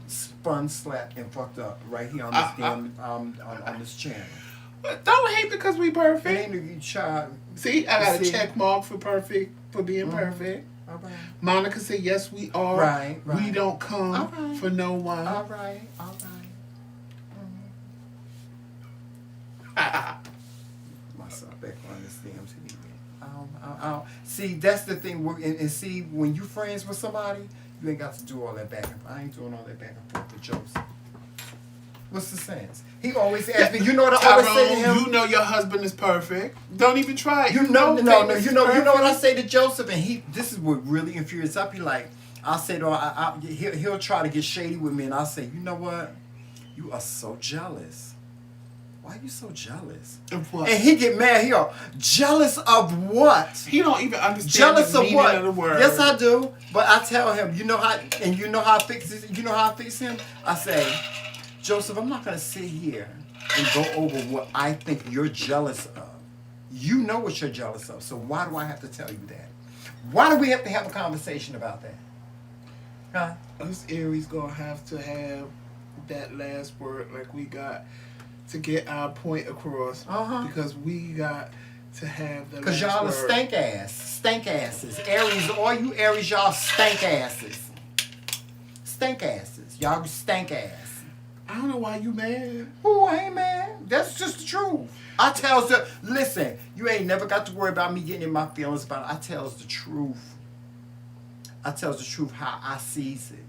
spun, slapped, and fucked up right here on this damn on this channel. But don't hate because we It perfect. ain't a child. See, I got a See? check mark for perfect, for being perfect. All right. Monica said, yes, we are. Right, We right. don't come All right. for no one. All right. All right. Myself back on this damn TV. See, that's the thing. And see, when you friends with somebody, you ain't got to do all that back and forth. I ain't doing all that back and forth with Joseph. What's the sense? He always asks me. You know what I always say to him? You know your husband is perfect. Don't even try it. You know, Taylor's no. You know what I perfect. say to Joseph, and this is what really infuriates. I'll be like, I'll say to him, he'll try to get shady with me, and I'll say, you know what? You are so jealous. Why are you so jealous? Of what? And he get mad. He go, jealous of what? He don't even understand Jealous the of meaning what? of the word. Yes, I do. But I tell him, you know how I fix it. You know how I fix him? I say, Joseph, I'm not gonna sit here and go over what I think you're jealous of. You know what you're jealous of. So why do I have to tell you that? Why do we have to have a conversation about that? Huh? Us Aries gonna have to have that last word like we got to get our point across. Uh-huh. Because we got to have the last Because y'all are word. stank asses. Aries, all you Aries, y'all stank asses. Stank asses. Y'all stank ass. I don't know why you mad. Oh, I ain't mad. That's just the truth. I tells her, listen, you ain't never got to worry about me getting in my feelings about it. I tells the truth. I tells the truth how I sees it.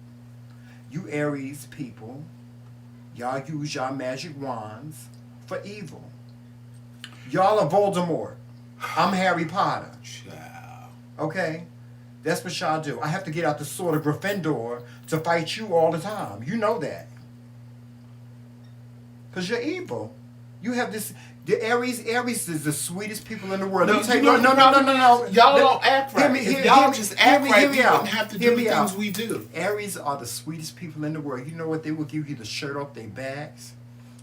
You Aries people, y'all use y'all magic wands for evil. Y'all are Voldemort. I'm Harry Potter. Child. Okay? That's what y'all do. I have to get out the sword of Gryffindor to fight you all the time. You know that. Because you're evil. You have this. The Aries is the sweetest people in the world. Let me tell you. No. Y'all don't act right. If y'all just act right, hear we me out. wouldn't have to Hear do the me things out. we do. Aries are the sweetest people in the world. You know what? They will give you the shirt off their backs.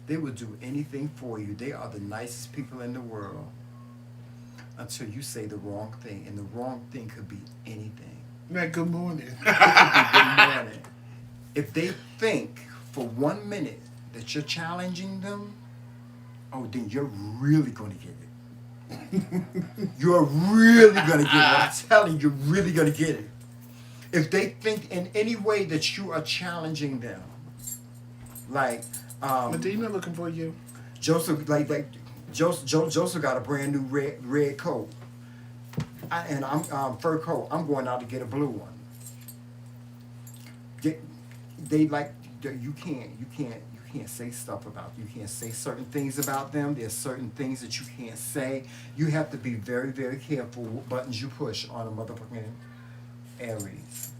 They will do anything for you. They are the nicest people in the world. Until you say the wrong thing. And the wrong thing could be anything. Man, good morning. It could be good morning. If they think for 1 minute that you're challenging them, oh, then you're really going to get it. You're really going to get it. I'm telling you, you're really going to get it. If they think in any way that you are challenging them, like Medina looking for you. Joseph, Joseph got a brand new red coat, and I'm fur coat. I'm going out to get a blue one. you can't say stuff about them. You can't say certain things about them. There's certain things that you can't say. You have to be very, very careful what buttons you push on a motherfucking Aries,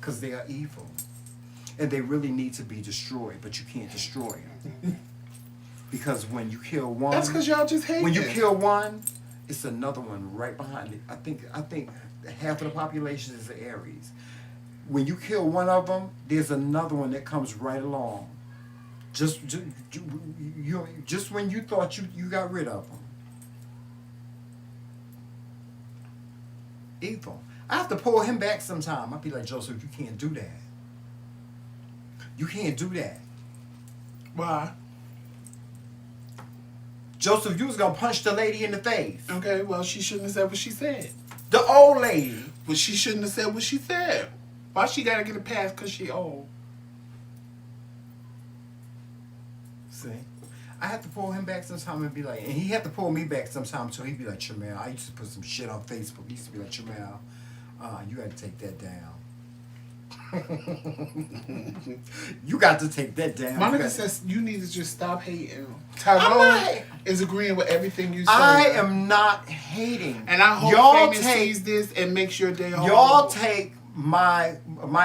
because they are evil, and they really need to be destroyed. But you can't destroy them because when you kill one, That's because y'all just hate when you this. kill one, it's another one right behind it. I think half of the population is the Aries. When you kill one of them, there's another one that comes right along. Just when you thought you got rid of them. Evil. I have to pull him back sometime. I'll be like, Joseph, you can't do that. You can't do that. Why? Joseph, you was gonna punch the lady in the face. Okay, well, she shouldn't have said what she said. The old lady. But she shouldn't have said what she said. Why she gotta get a pass because she old? See? I have to pull him back sometime and be like, and he had to pull me back sometime too. He'd be like, Jamel, I used to put some shit on Facebook. He used to be like, Jamel, you had to take that down. You got to take that down. Monica says you need to just stop hating. Tyrone is agreeing with everything you say. I am not hating. And I hope y'all Famous sees this and makes your day horrible. Y'all take my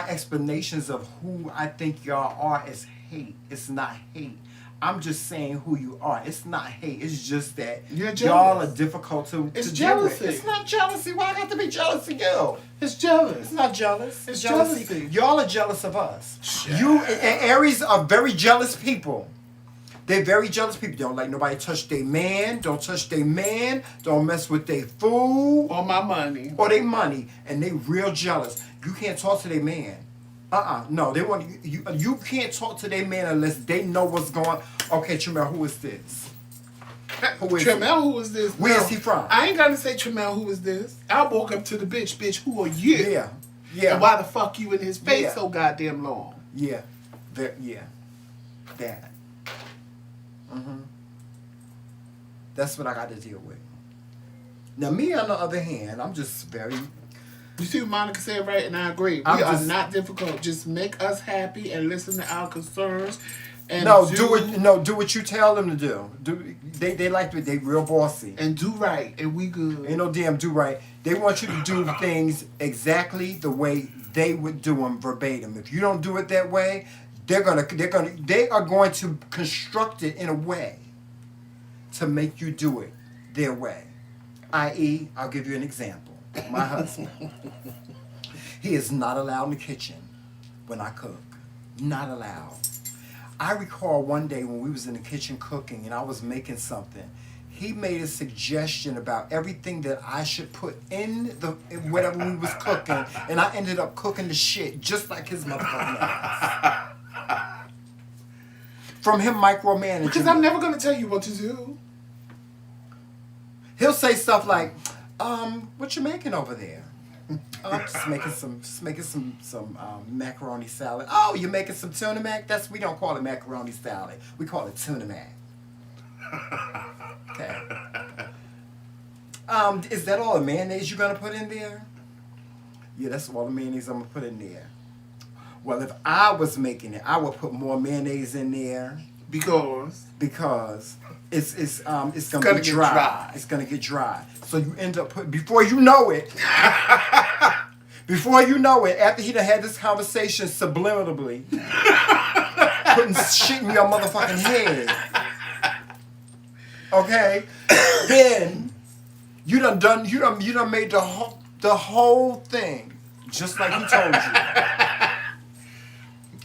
explanations of who I think y'all are as hate. It's not hate. I'm just saying who you are. It's not hate. It's just that You're jealous. y'all are difficult to It's deal jealousy. with. It's not jealousy. Why I got to be jealous of you? It's jealous. It's not jealous. It's jealousy. jealousy. Y'all are jealous of us. Shut You and Aries are very jealous people. They're very jealous people. They don't like nobody touch their man. Don't touch their man. Don't mess with their food Or my money. or their money. And they real jealous. You can't talk to their man. No, they want you. You can't talk to their man unless they know what's going. Okay, Tremel, who is this? Who is Tremel, who is this? Where No, is he from? I ain't gotta say Tremel, who is this? I walk up to the bitch, who are you? Yeah, yeah. And why the fuck you in his face Yeah. so goddamn long? Yeah, yeah, that. That's what I got to deal with. Now, me on the other hand, I'm just very. You see what Monica said, right? And I agree. We I'm are just- not difficult. Just make us happy and listen to our concerns. And Do what you tell them to do. They like to, they real bossy. And do right, and we good. Ain't no damn do right. They want you to do things exactly the way they would do them verbatim. If you don't do it that way, they are going to construct it in a way to make you do it their way. I.e., I'll give you an example. My husband, he is not allowed in the kitchen when I cook. Not allowed. I recall one day when we was in the kitchen cooking and I was making something. He made a suggestion about everything that I should put in whatever we was cooking, and I ended up cooking the shit just like his motherfucking ass. From him micromanaging. Because I'm never gonna tell you what to do. He'll say stuff like, what you making over there? I'm just making some macaroni salad. Oh, you're making some tuna mac? We don't call it macaroni salad. We call it tuna mac. Okay. Is that all the mayonnaise you're gonna put in there? Yeah, that's all the mayonnaise I'm gonna put in there. Well, if I was making it, I would put more mayonnaise in there Because it's gonna gonna get get dry. dry. It's gonna get dry. So you end up putting, before you know it, after he done had this conversation subliminally, putting shit in your motherfucking head. Okay? Then you done made the whole thing just like he told you.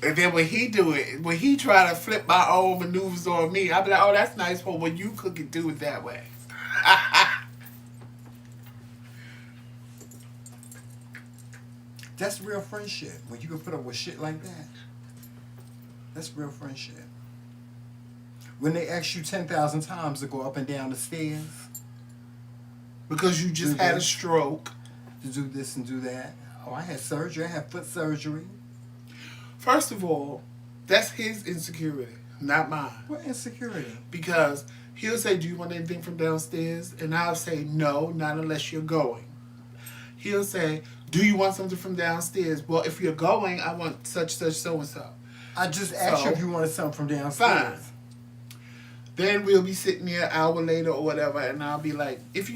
and then when he try to flip my own maneuvers on me, I be like, oh, that's nice, but when you cook it, do it that way. That's real friendship. When you can put up with shit like that. That's real friendship. When they ask you 10,000 times to go up and down the stairs. Because you just had a stroke. To do this and do that. Oh, I had surgery. I had foot surgery. First of all, that's his insecurity, not mine. What insecurity? Because he'll say, do you want anything from downstairs? And I'll say, no, not unless you're going. He'll say, do you want something from downstairs? Well, if you're going, I want such, so-and-so. I just asked you if you wanted something from downstairs. Fine. Then we'll be sitting there an hour later or whatever, and I'll be like, if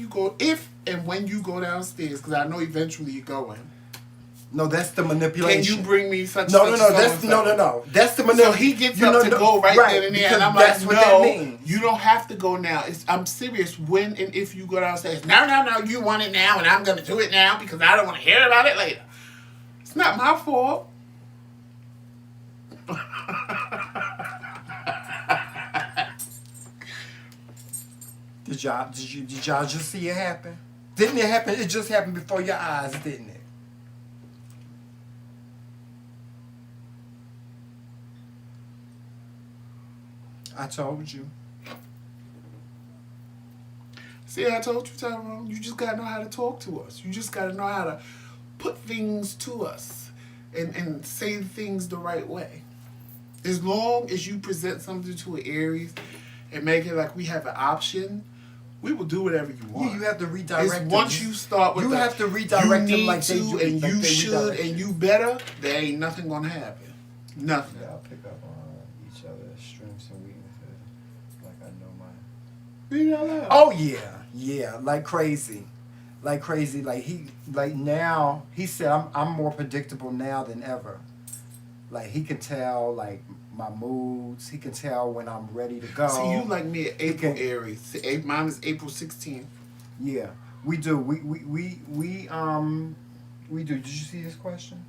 and when you go downstairs, because I know eventually you're going. No, that's the manipulation. Can you bring me such? No. That's the manipulation. So he gets up to go right then and there, and I'm that's like, what that no, means. you don't have to go now. I'm serious. When and if you go downstairs, no, you want it now, and I'm gonna do it now because I don't want to hear about it later. It's not my fault. Did y'all just see it happen? Didn't it happen? It just happened before your eyes, didn't it? I told you. See, I told you, Tyrone. You just gotta know how to talk to us. You just gotta know how to put things to us and say things the right way. As long as you present something to an Aries and make it like we have an option, we will do whatever you want. Yeah, you have to redirect them. Once you start with you have to redirect them like they do, and like you they should, redirect. and you better, there ain't nothing gonna happen. Nothing. Yeah, I'll pick up on each other's strengths and weaknesses. Like I know mine. Read it out loud. Oh yeah, like crazy. Like now, he said I'm more predictable now than ever. Like he can tell like my moods. He can tell when I'm ready to go. See, you like me at April can- Aries. See, mine is April 16th. Yeah, we do. We do. Did you see this question?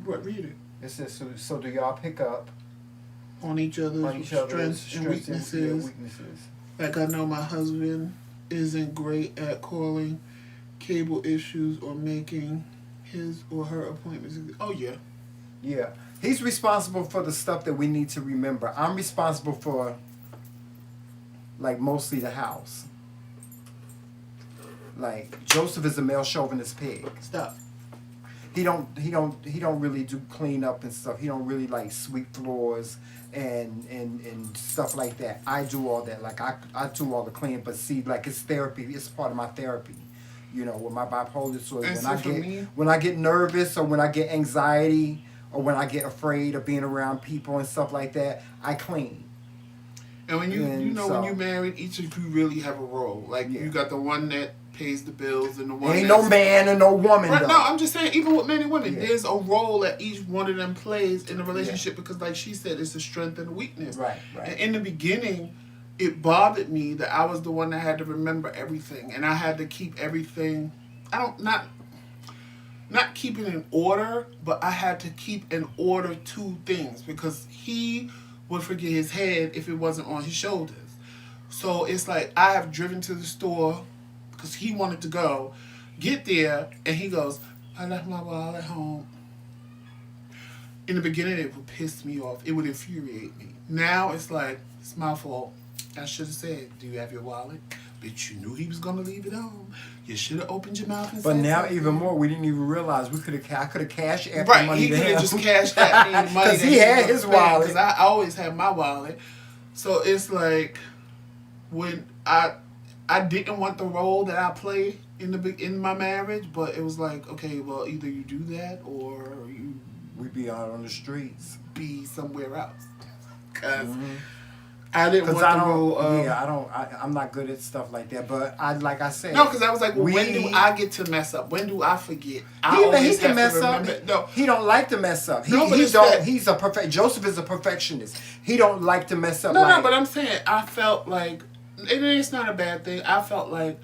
What? Read it. It says so. Do y'all pick up On each other's on each other's strengths and weaknesses. weaknesses? Like I know my husband isn't great at calling cable issues or making his or her appointments. Oh yeah. Yeah. He's responsible for the stuff that we need to remember. I'm responsible for like mostly the house. Like Joseph is a male chauvinist pig. Stop. He don't really do clean up and stuff. He don't really like sweep floors and stuff like that. I do all that. Like I do all the cleaning, but see, like it's therapy. It's part of my therapy. You know, with my bipolar disorder, when I get nervous or when I get anxiety or when I get afraid of being around people and stuff like that, I clean. And when when you married, each of you really have a role. Like you got the one that pays the bills and the one ain't no man and no woman. Right, though. no, I'm just saying, even with men and women, there's a role that each one of them plays in the relationship because, like she said, it's a strength and a weakness. Right. And in the beginning, it bothered me that I was the one that had to remember everything, and I had to keep everything. Not keep it in order, but I had to keep in order two things because he would forget his head if it wasn't on his shoulders. So it's like I have driven to the store because he wanted to go, get there, and he goes, I left my wallet at home. In the beginning, it would piss me off. It would infuriate me. Now it's like, it's my fault. I should have said, do you have your wallet? Bitch, you knew he was going to leave it home. You should have opened your mouth and But said now something. even more, we didn't even realize I could have cashed after Right, money he to could him. have just cashed out me the money. Because he had his wallet. Because I always had my wallet. So it's like, when I didn't want the role that I play in my marriage, but it was like, okay, well, either you do that or you We be out on the streets. be somewhere else. Because I didn't want I the role of... I'm not good at stuff like that. But like I said, No, because I was like, well, when do I get to mess up? When do I forget? He can mess up. No, he don't like to mess up. He's a perfect. Joseph is a perfectionist. He don't like to mess up. No, but I'm saying I felt like, and it's not a bad thing. I felt like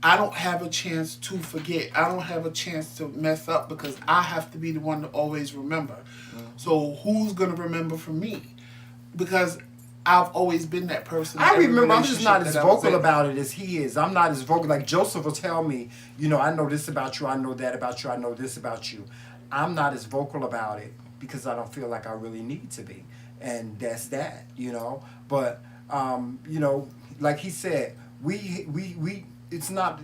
I don't have a chance to forget. I don't have a chance to mess up because I have to be the one to always remember. So who's gonna remember for me? Because I've always been that person. I remember. I'm just not as vocal about it as he is. I'm not as vocal. Like Joseph will tell me, I know this about you. I know that about you. I know this about you. I'm not as vocal about it because I don't feel like I really need to be, and that's that. But like he said, we. It's not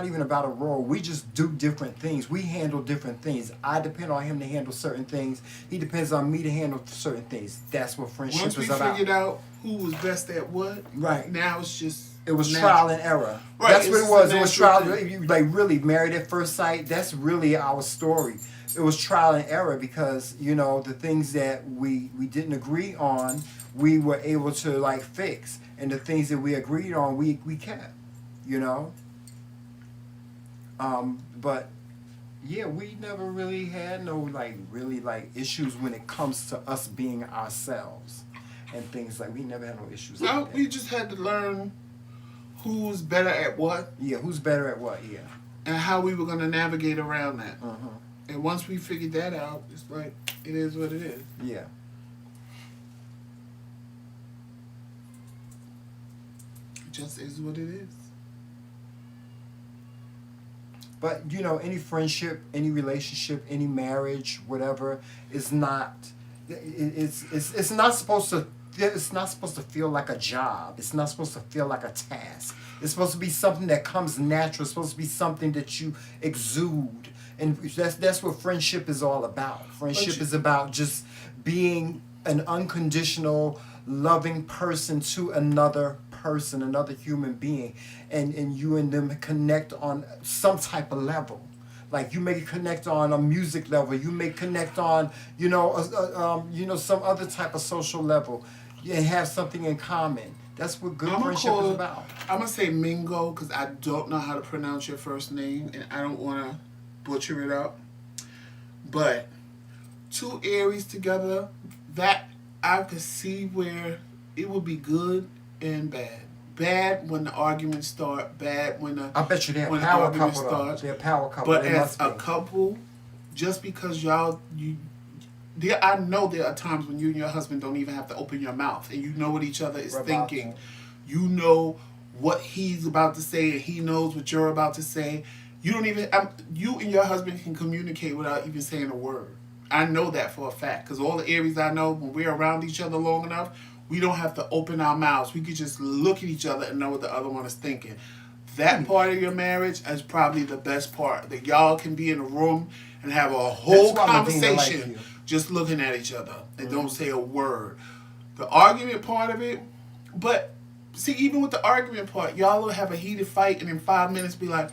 even about a role. We just do different things. We handle different things. I depend on him to handle certain things. He depends on me to handle certain things. That's what friendship is about. Once we figured out who was best at what, right now it's just it was natural. trial and error. Right, That's what it was. It was trial. thing. You like really married at first sight. That's really our story. it was trial and error because you know the things that we didn't agree on, we were able to like fix, and the things that we agreed on, we kept. You know. But yeah, we never really had no like really like issues when it comes to us being ourselves and things like we never had no issues. No, like that. we just had to learn who's better at what. Yeah, who's better at what? Yeah. And how we were going to navigate around that. Uh-huh. And once we figured that out, it's like, it is what it is. Yeah. It just is what it is. But you know, any friendship, any relationship, any marriage, whatever, is not. It's not supposed to. It's not supposed to feel like a job. It's not supposed to feel like a task. It's supposed to be something that comes natural. It's supposed to be something that you exude, and that's what friendship is all about. Friendship is about just being an unconditional, loving person to another person, another human being, and you and them connect on some type of level. Like you may connect on a music level, you may connect on some other type of social level, and have something in common. That's what good friendship is about. I'm gonna say Mingo because I don't know how to pronounce your first name and I don't want to butcher it up. But two Aries together, that I could see where it would be good and bad. Bad when the arguments start. Bad when the I bet you they're a when the power arguments couple. start. They're a power couple. But They as must a be. couple, just because I know there are times when you and your husband don't even have to open your mouth, and you know what each other is We're about thinking. to. You know what he's about to say, and he knows what you're about to say. You don't even. You and your husband can communicate without even saying a word. I know that for a fact because all the Aries I know, when we're around each other long enough, we don't have to open our mouths. We could just look at each other and know what the other one is thinking. That part of your marriage is probably the best part. That y'all can be in a room and have a whole That's why Medina conversation like you. just looking at each other and don't say a word. The argument part of it, but see, even with the argument part, y'all will have a heated fight and in 5 minutes be like,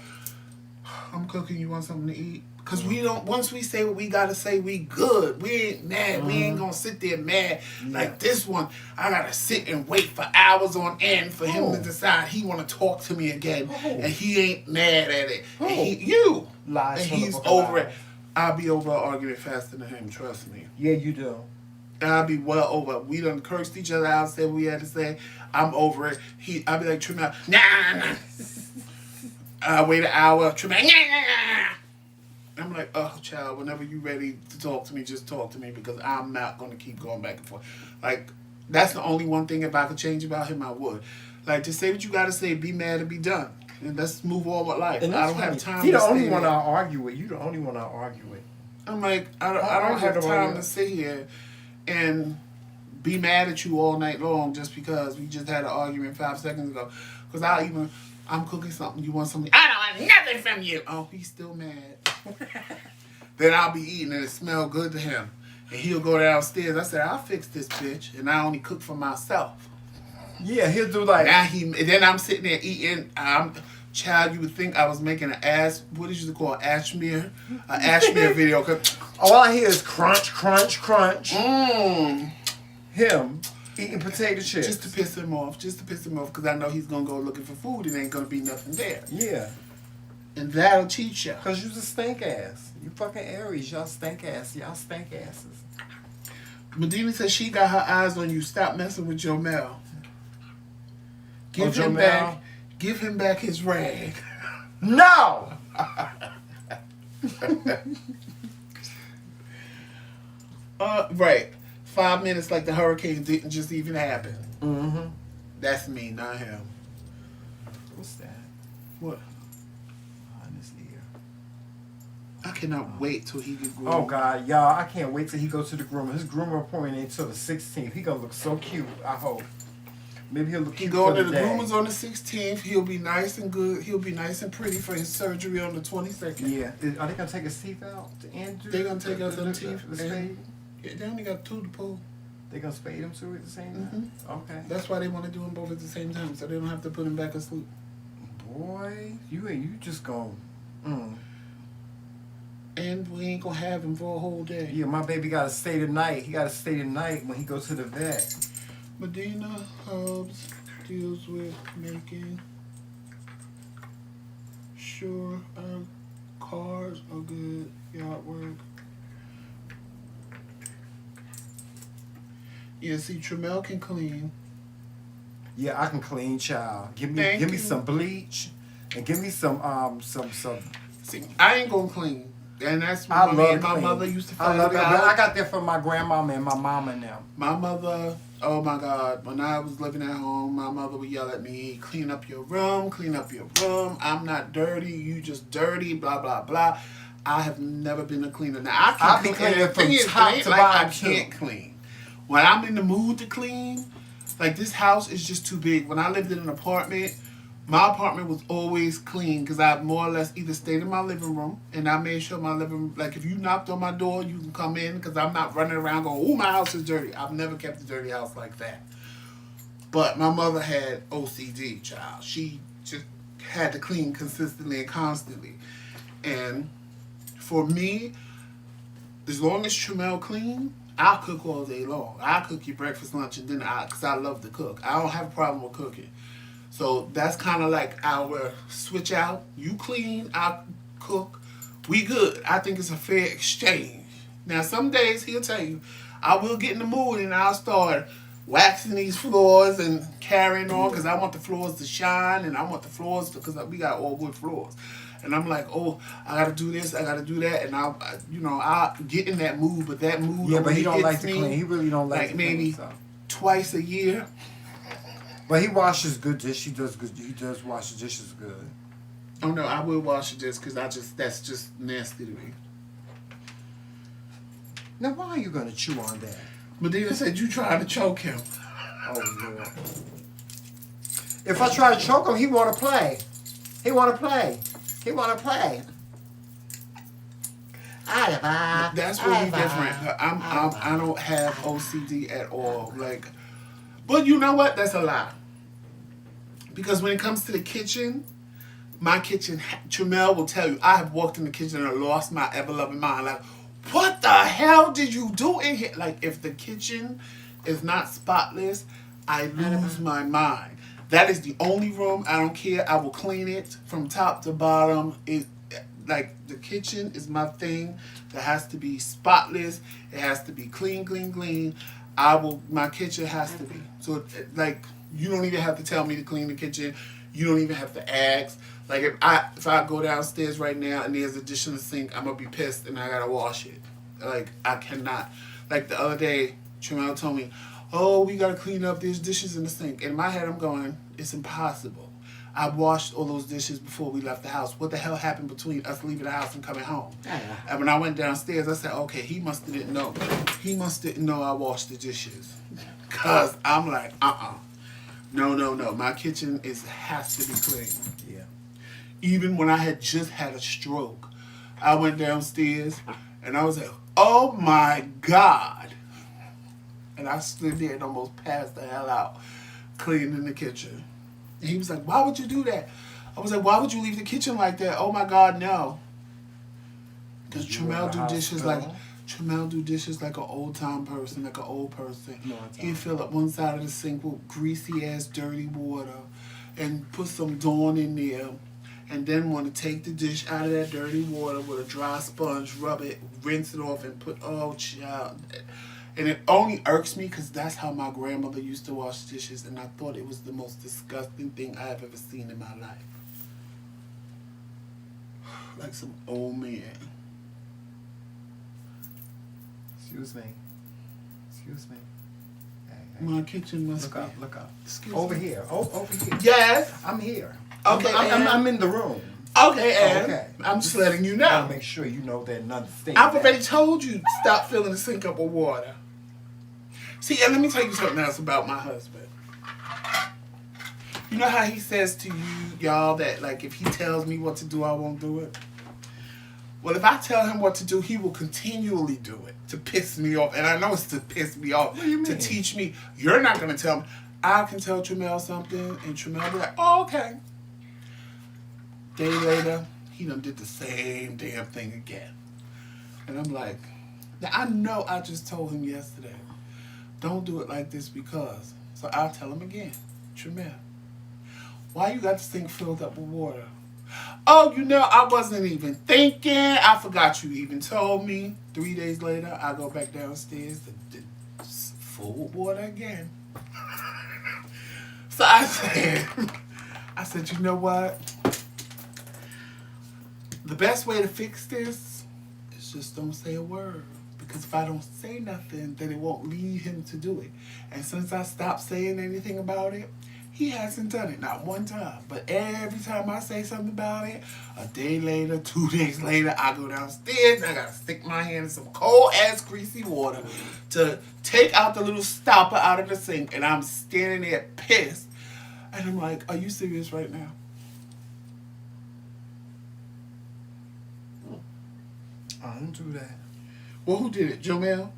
I'm cooking, you want something to eat? Because we don't, once we say what we got to say, we good. We ain't mad. We ain't going to sit there mad. Like this one, I got to sit and wait for hours on end for him to decide he want to talk to me again. And he ain't mad at it. And you. Lies And from the he's book of over it. lies. I'll be over an argument faster than him, trust me. Yeah, you do. I'll be well over. We done cursed each other out, said what we had to say. I'm over it. I'll be like, Trim out. Nah. I wait an hour. Trim out. Nah. I'm like, oh, child, whenever you ready to talk to me, just talk to me because I'm not going to keep going back and forth. Like, that's the only one thing if I could change about him, I would. Like, just say what you got to say, be mad and be done. And let's move on with life. And I that's don't have funny. time He to the only stay one there. I'll argue with. You the only one I'll argue with. I'm like, I don't I have don't time know. to sit here and be mad at you all night long just because we just had an argument 5 seconds ago. Because I'm cooking something, you want something, I don't want nothing from you. Oh, he's still mad. Then I'll be eating and it smell good to him. And he'll go downstairs. I said, I'll fix this bitch. And I only cook for myself. Yeah, he'll do like. Then I'm sitting there eating. Child, you would think I was making what did you call it? Ashmere video. All I hear is crunch, crunch, crunch. Mmm. Him eating potato chips. Just to piss him off. Because I know he's going to go looking for food and ain't going to be nothing there. Yeah. And that'll teach you. Because you's a stink ass. You fucking Aries. Y'all stink ass. Y'all stink asses. Medina says she got her eyes on you. Stop messing with Joe Mel. Give him Joe back. Mel? Give him back his rag. No! Right. 5 minutes like the hurricane didn't just even happen. Mm-hmm. That's me, not him. What's that? What? On his ear. I cannot wait till he get groomed. Oh, God. Y'all, I can't wait till he goes to the groomer. His groomer appointment ain't till the 16th. He gonna look so cute, I hope. Maybe he'll look He cute going for to the day. groomers on the 16th. He'll be nice and good. He'll be nice and pretty for his surgery on the 22nd. Yeah. Are they gonna take his teeth out? Andrew? They gonna take out them teeth. The spade? Yeah, they only got 2 to pull. They gonna spade him too at the same time? Okay. That's why they want to do them both at the same time, so they don't have to put him back asleep. Boy, you just gonna. And we ain't gonna have him for a whole day. Yeah, my baby gotta stay the night. He gotta stay the night when he goes to the vet. Medina Hubs deals with making sure our cars are good. Yard work. Yeah, see, Tramel can clean. Yeah, I can clean, child. Give Thank me you. some bleach and give me some. See, I ain't gonna clean. And that's I what love my clean. mother used to I fight love it. about. But I got that from my grandmama and my mama and them. My mother, oh my God, when I was living at home, my mother would yell at me, clean up your room, clean up your room. I'm not dirty, you just dirty, blah, blah, blah. I have never been a cleaner. Now, I I've can been clean. cleaning The thing from is, top it ain't to like I bottom, too. can't clean. When I'm in the mood to clean, like this house is just too big. When I lived in an apartment, my apartment was always clean because I more or less either stayed in my living room and I made sure my living room, like if you knocked on my door, you can come in because I'm not running around going, oh, my house is dirty. I've never kept a dirty house like that. But my mother had OCD, child. She just had to clean consistently and constantly. And for me, as long as Tramel clean, I'll cook all day long. I'll cook you breakfast, lunch, and dinner because I love to cook. I don't have a problem with cooking. So that's kind of like our switch out. You clean, I cook. We good. I think it's a fair exchange. Now, some days he'll tell you, I will get in the mood and I'll start waxing these floors and carrying on because I want the floors to shine and I want the floors to, because we got all wood floors. And I'm like, oh, I gotta do this, I gotta do that, and I'll get in that mood, but that mood Yeah, but he only don't hits like to me clean. He really don't like to clean. maybe So. twice a year. But he washes good dishes. He does good. He does wash the dishes good. Oh no, I will wash it just because that's just nasty to me. Now, why are you gonna chew on that? Medina said you tried to choke him. Oh Lord! If I try to choke him, he wanna play. He wanna play. He wanna play. That's really different. I don't have OCD at all. Like, but you know what? That's a lie. Because when it comes to the kitchen, my kitchen, Tramel will tell you, I have walked in the kitchen and lost my ever-loving mind. Like, what the hell did you do in here? Like, if the kitchen is not spotless, I lose my mind. That is the only room. I don't care. I will clean it from top to bottom. Like, the kitchen is my thing. That has to be spotless. It has to be clean, clean, clean. My kitchen has to be. So, like, you don't even have to tell me to clean the kitchen. You don't even have to ask. Like, if I go downstairs right now and there's a dish in the sink, I'm going to be pissed and I got to wash it. Like, I cannot. Like, the other day, Tramel told me, oh, we got to clean up. There's dishes in the sink. In my head, I'm going, it's impossible. I washed all those dishes before we left the house. What the hell happened between us leaving the house and coming home? And when I went downstairs, I said, okay, he must have didn't know. He must didn't know I washed the dishes. Because I'm like, No. My kitchen has to be clean. Yeah. Even when I had just had a stroke, I went downstairs and I was like, oh my God. And I stood there and almost passed the hell out cleaning the kitchen. And he was like, why would you do that? I was like, why would you leave the kitchen like that? Oh my God, no. Because Tramel do dishes like an old time person, like an old person. No, He'd fill up one side of the sink with greasy ass dirty water and put some Dawn in there and then want to take the dish out of that dirty water with a dry sponge, rub it, rinse it off and put, oh child. And it only irks me because that's how my grandmother used to wash dishes and I thought it was the most disgusting thing I have ever seen in my life. Like some old man. Excuse me. Hey. My kitchen must be. Look up. Excuse Over me. here. Over here. Yes. I'm here. Okay, I'm in the room. Okay, Ann. Okay. I'm just letting you I know. gotta make sure you know that nothing stinks. I've already told you stop filling the sink up with water. See, and let me tell you something else about my husband. You know how he says to you, y'all, that like if he tells me what to do, I won't do it? Well, if I tell him what to do, he will continually do it to piss me off. And I know it's to piss me off. What do you To mean? teach me. You're not going to tell me. I can tell Tramel something, and Tramel will be like, oh, okay. Day later, he done did the same damn thing again. And I'm like, now I know I just told him yesterday, don't do it like this because. So I'll tell him again, Tremere, why you got the sink filled up with water? Oh, I wasn't even thinking. I forgot you even told me. 3 days later, I go back downstairs to full with water again. So I said, you know what? The best way to fix this is just don't say a word. Because if I don't say nothing, then it won't lead him to do it. And since I stopped saying anything about it, he hasn't done it, not one time. But every time I say something about it, a day later, 2 days later, I go downstairs and I gotta stick my hand in some cold ass greasy water to take out the little stopper out of the sink. And I'm standing there pissed. And I'm like, are you serious right now? I didn't do that. Well, who did it? Jomel?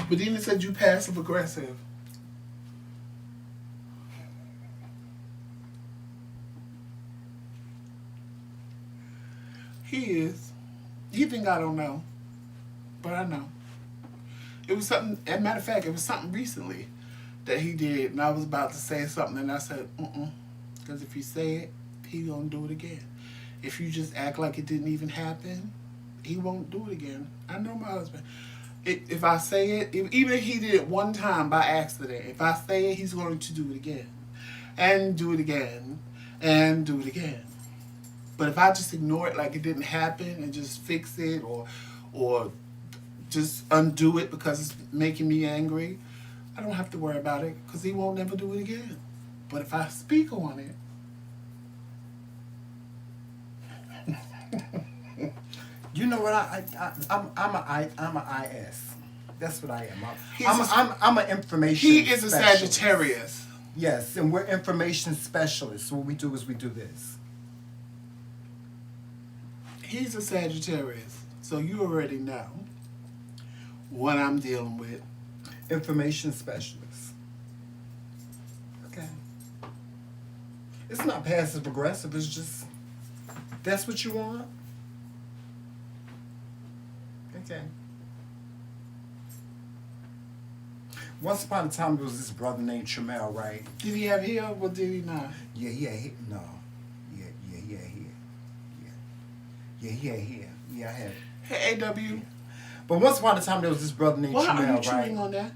But then it said you passive aggressive. He is. You think I don't know, but I know. It was something, as a matter of fact, it was something recently that he did, and I was about to say something, and I said, because if you say it, he gonna do it again. If you just act like it didn't even happen, he won't do it again. I know my husband. If I say it, even if he did it one time by accident, if I say it, he's going to do it again. And do it again. And do it again. But if I just ignore it like it didn't happen and just fix it or just undo it because it's making me angry, I don't have to worry about it because he won't never do it again. But if I speak on it, You know what? I'm a IS. That's what I am. I'm an information. he is a specialist. Sagittarius. Yes, and we're information specialists. What we do is we do this. He's a Sagittarius. So you already know what I'm dealing with. Information specialists. Okay. It's not passive aggressive. It's just that's what you want. Okay. Once upon a time, there was this brother named Emil, right? Did he have hair or did he not? Yeah, he had hair. No. Yeah, he had hair. Yeah, he had hair. Yeah, I had. Hey, AW. But once upon a time, there was this brother named Why are Emil, you chewing right? on that?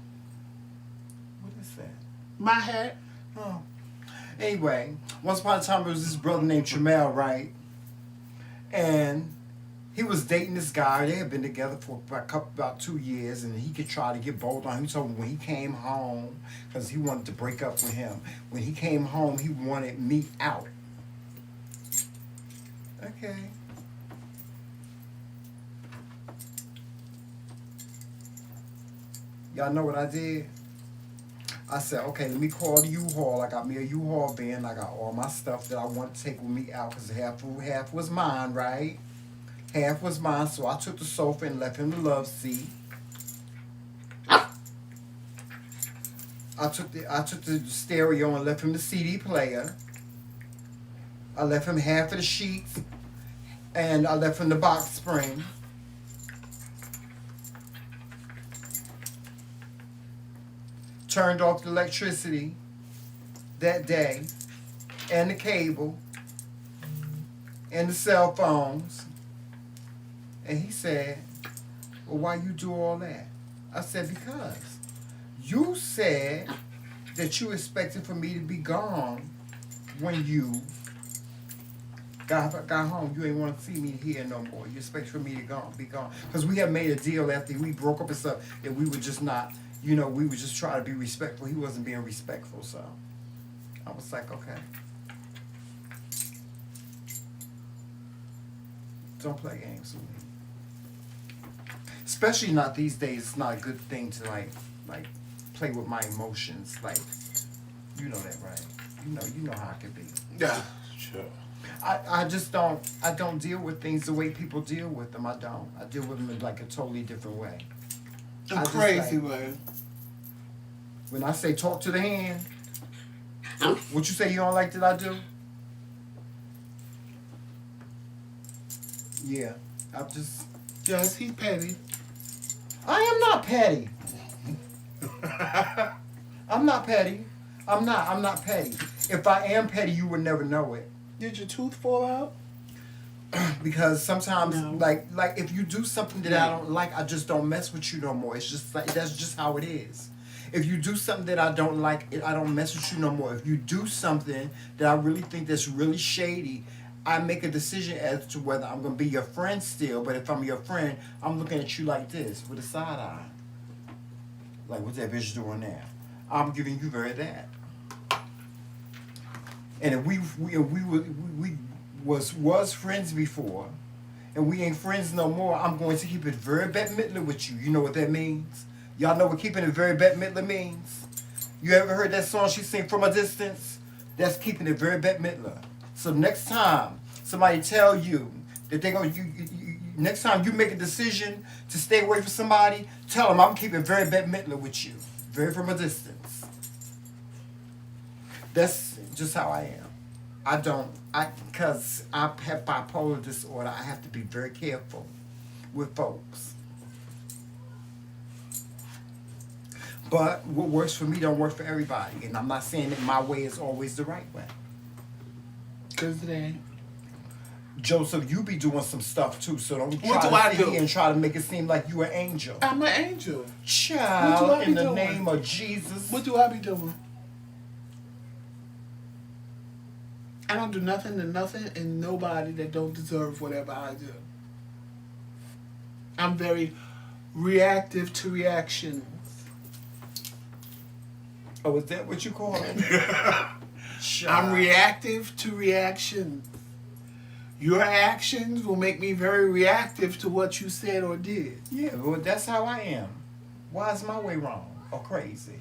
What is that? My hat. Oh. Anyway, once upon a time, there was this brother named Emil, right? And he was dating this guy. They had been together for about 2 years, and he could try to get bold on him. He told me when he came home, because he wanted to break up with him. When he came home, he wanted me out. Okay. Y'all know what I did? I said, okay, let me call the U-Haul. I got me a U-Haul van. I got all my stuff that I want to take with me out, because half was mine, right? Half was mine, so I took the sofa and left him the love seat. I took the stereo and left him the CD player. I left him half of the sheets, and I left him the box spring. Turned off the electricity that day, and the cable, and the cell phones. And he said, well, why you do all that? I said, because you said that you expected for me to be gone when you got home. You ain't want to see me here no more. You expect for me to be gone. Because we had made a deal after we broke up and stuff, and we would just not, we would just try to be respectful. He wasn't being respectful, so I was like, okay. Don't play games with me. Especially not these days. It's not a good thing to like play with my emotions. Like, you know that, right? You know how it can be. Yeah, sure. I just don't. I don't deal with things the way people deal with them. I don't. I deal with them in like a totally different way. A crazy way. When I say talk to the hand, what you say you don't like that I do? Yeah. I'm just. Yes, he's petty. I am not petty. I'm not petty. I'm not petty. If I am petty, you would never know it. Did your tooth fall out? Because sometimes, No. like if you do something that I don't like, I just don't mess with you no more. It's just like that's just how it is. If you do something that I don't like, I don't mess with you no more. If you do something that I really think that's really shady, I make a decision as to whether I'm gonna be your friend still. But if I'm your friend, I'm looking at you like this with a side eye. Like, what's that bitch doing now? I'm giving you very that. And if we was friends before, and we ain't friends no more, I'm going to keep it very Bette Midler with you. You know what that means? Y'all know what keeping it very Bette Midler means? You ever heard that song she sing From a Distance? That's keeping it very Bette Midler. So next time somebody tell you that they gonna next time you make a decision to stay away from somebody, tell them I'm keeping very Bette Midler with you, very from a distance. That's just how I am. Because I have bipolar disorder, I have to be very careful with folks. But what works for me don't work for everybody. And I'm not saying that my way is always the right way. Cause it ain't. Joseph, you be doing some stuff too, so don't What do try I to sit do? here and try to make it seem like you an angel. I'm an angel. Child, What do I be in the doing? name of Jesus. What do I be doing? I don't do nothing to nothing and nobody that don't deserve whatever I do. I'm very reactive to reactions. Oh, is that what you call it? I'm reactive to reactions. Your actions will make me very reactive to what you said or did. Yeah, well, that's how I am. Why is my way wrong or crazy?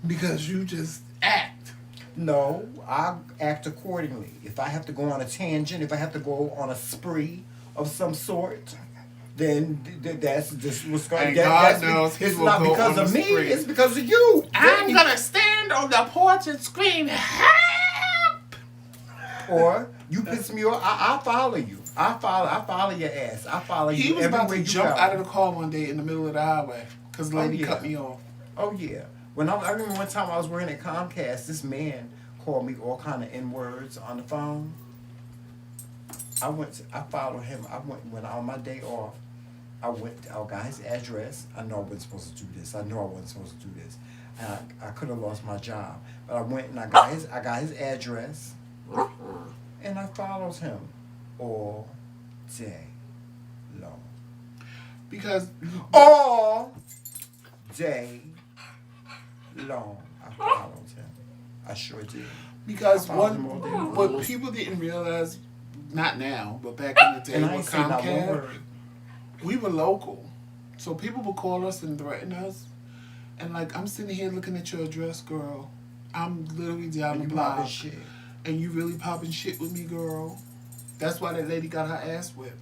Because you just act. No, I act accordingly. If I have to go on a tangent, if I have to go on a spree of some sort, then that's just what's going And to God knows he it's will not go because on of a me, spree. it's because of you. I'm gonna stand on the porch and scream, help! Or you piss me off, I follow you. I follow your ass. I follow you He was about everywhere to you jump go. out of the car one day in the middle of the highway because the lady yeah. cut me off. Oh yeah. I remember one time I was working at Comcast, this man called me all kind of N-words on the phone. I followed him. When on my day off, I got his address. I know I wasn't supposed to do this. And I could have lost my job. But I went and I got his address and I followed him all day long. Because All day long, I followed him. I sure did. Because I followed him all day long. what people didn't realize, not now, but back in the day And I with ain't saying not one Comcast, word. we were local. So people would call us and threaten us. And like, I'm sitting here looking at your address, girl. I'm literally down And the you block. popping shit. And you really popping shit with me, girl. That's why that lady got her ass whipped.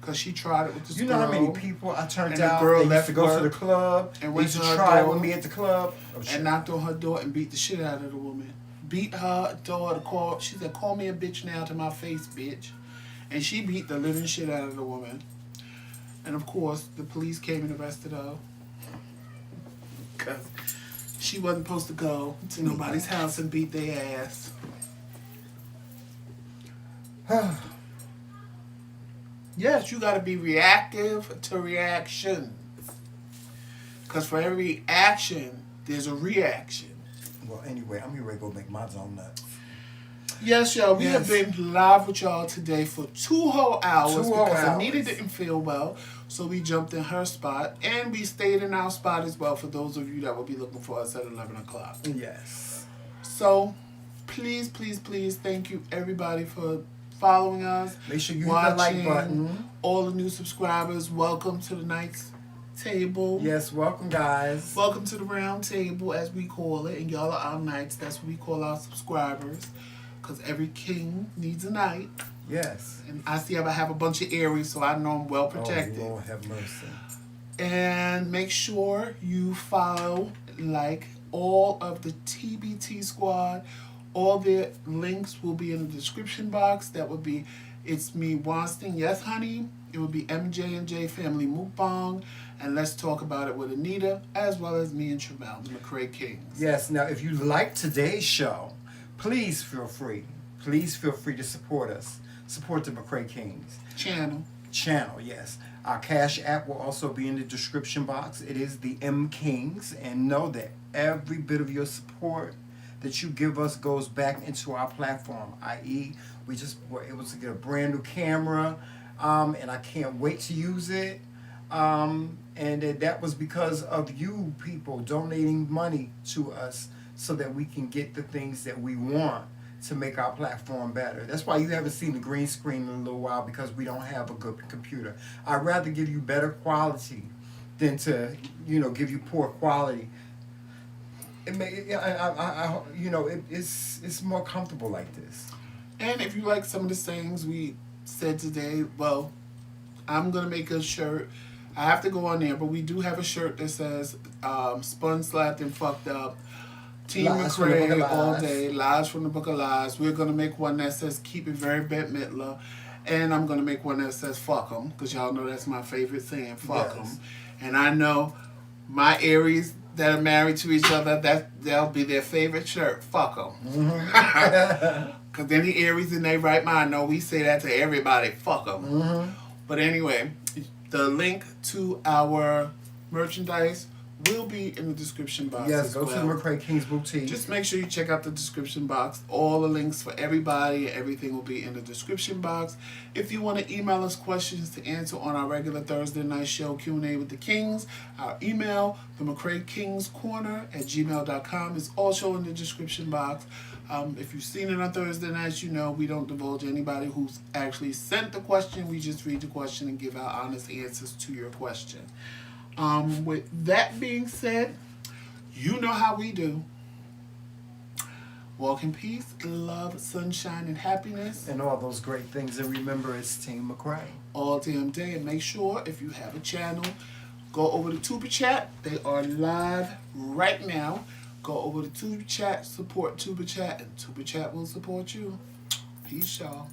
Because she tried it with this You girl. know how many people I turned And the out? girl They used left to go to work the club and and went used to to her try door with me at the club. Oh, shit. and knocked on her door and beat the shit out of the woman. Beat her, told her to call. She said, call me a bitch now to my face, bitch. And she beat the living shit out of the woman. And of course, the police came and arrested her. Because she wasn't supposed to go to nobody's house and beat their ass. Yes, you got to be reactive to reactions. Because for every action, there's a reaction. Well, anyway, I'm here ready to go make my donuts. Yes, y'all. We have Yes. been live with y'all today for 2 whole hours 2 whole because hours. Anita didn't feel well. So we jumped in her spot and we stayed in our spot as well for those of you that will be looking for us at 11 o'clock. Yes. So please, please, please, thank you everybody for following us. Make sure you hit the like watching. button. All the new subscribers, welcome to the night's table. Yes, welcome, guys. Welcome to the round table, as we call it. And y'all are our knights. That's what we call our subscribers. Because every king needs a knight. Yes. And I see I have a bunch of Aries, so I know I'm well protected. Oh, Lord have mercy. And make sure you follow, like, all of the TBT squad. All their links will be in the description box. That would be, it's me, Wanston. Yes, honey. it will be MJ&J Family Mukbang, and Let's Talk About It with Anita, as well as me and Tramel, the McRaeKingz. Yes, now if you like today's show, please feel free to support us. Support the McRaeKingz channel, yes. Our Cash App will also be in the description box. It is the TheMKingz, and know that every bit of your support that you give us goes back into our platform, i.e. we just were able to get a brand new camera, and I can't wait to use it. And that was because of you people donating money to us so that we can get the things that we want to make our platform better. That's why you haven't seen the green screen in a little while, because we don't have a good computer. I'd rather give you better quality than to, give you poor quality. It's more comfortable like this. And if you like some of the sayings we said today, well, I'm going to make a shirt. I have to go on there, but we do have a shirt that says Spun, Slapped, and Fucked Up. Team McRae all day. Lies from the Book of Lies. We're going to make one that says Keep It Very Bette Midler. And I'm going to make one that says Fuck 'em, because y'all know that's my favorite saying, fuck 'em. Yes. And I know my Aries that are married to each other, that'll be their favorite shirt. Fuck 'em. Because any Aries in their right mind know we say that to everybody. Fuck 'em. Mm-hmm. But anyway, the link to our merchandise will be in the description box. Yes, go to the McRaeKingz Boutique. Just make sure you check out the description box. All the links for everybody, everything will be in the description box. If you want to email us questions to answer on our regular Thursday night show, Q&A with the Kings, our email, TheMcRaeKingzCorner@gmail.com, is also in the description box. If you've seen it on Thursday nights, we don't divulge anybody who's actually sent the question. We just read the question and give our honest answers to your question. With that being said, you know how we do. Walk in peace, love, sunshine, and happiness. And all those great things. And remember, it's Team McRae. All damn day. And make sure, if you have a channel, go over to Tuber Chat. They are live right now. Go over to Tuber Chat, support Tuber Chat, and Tuber Chat will support you. Peace, y'all.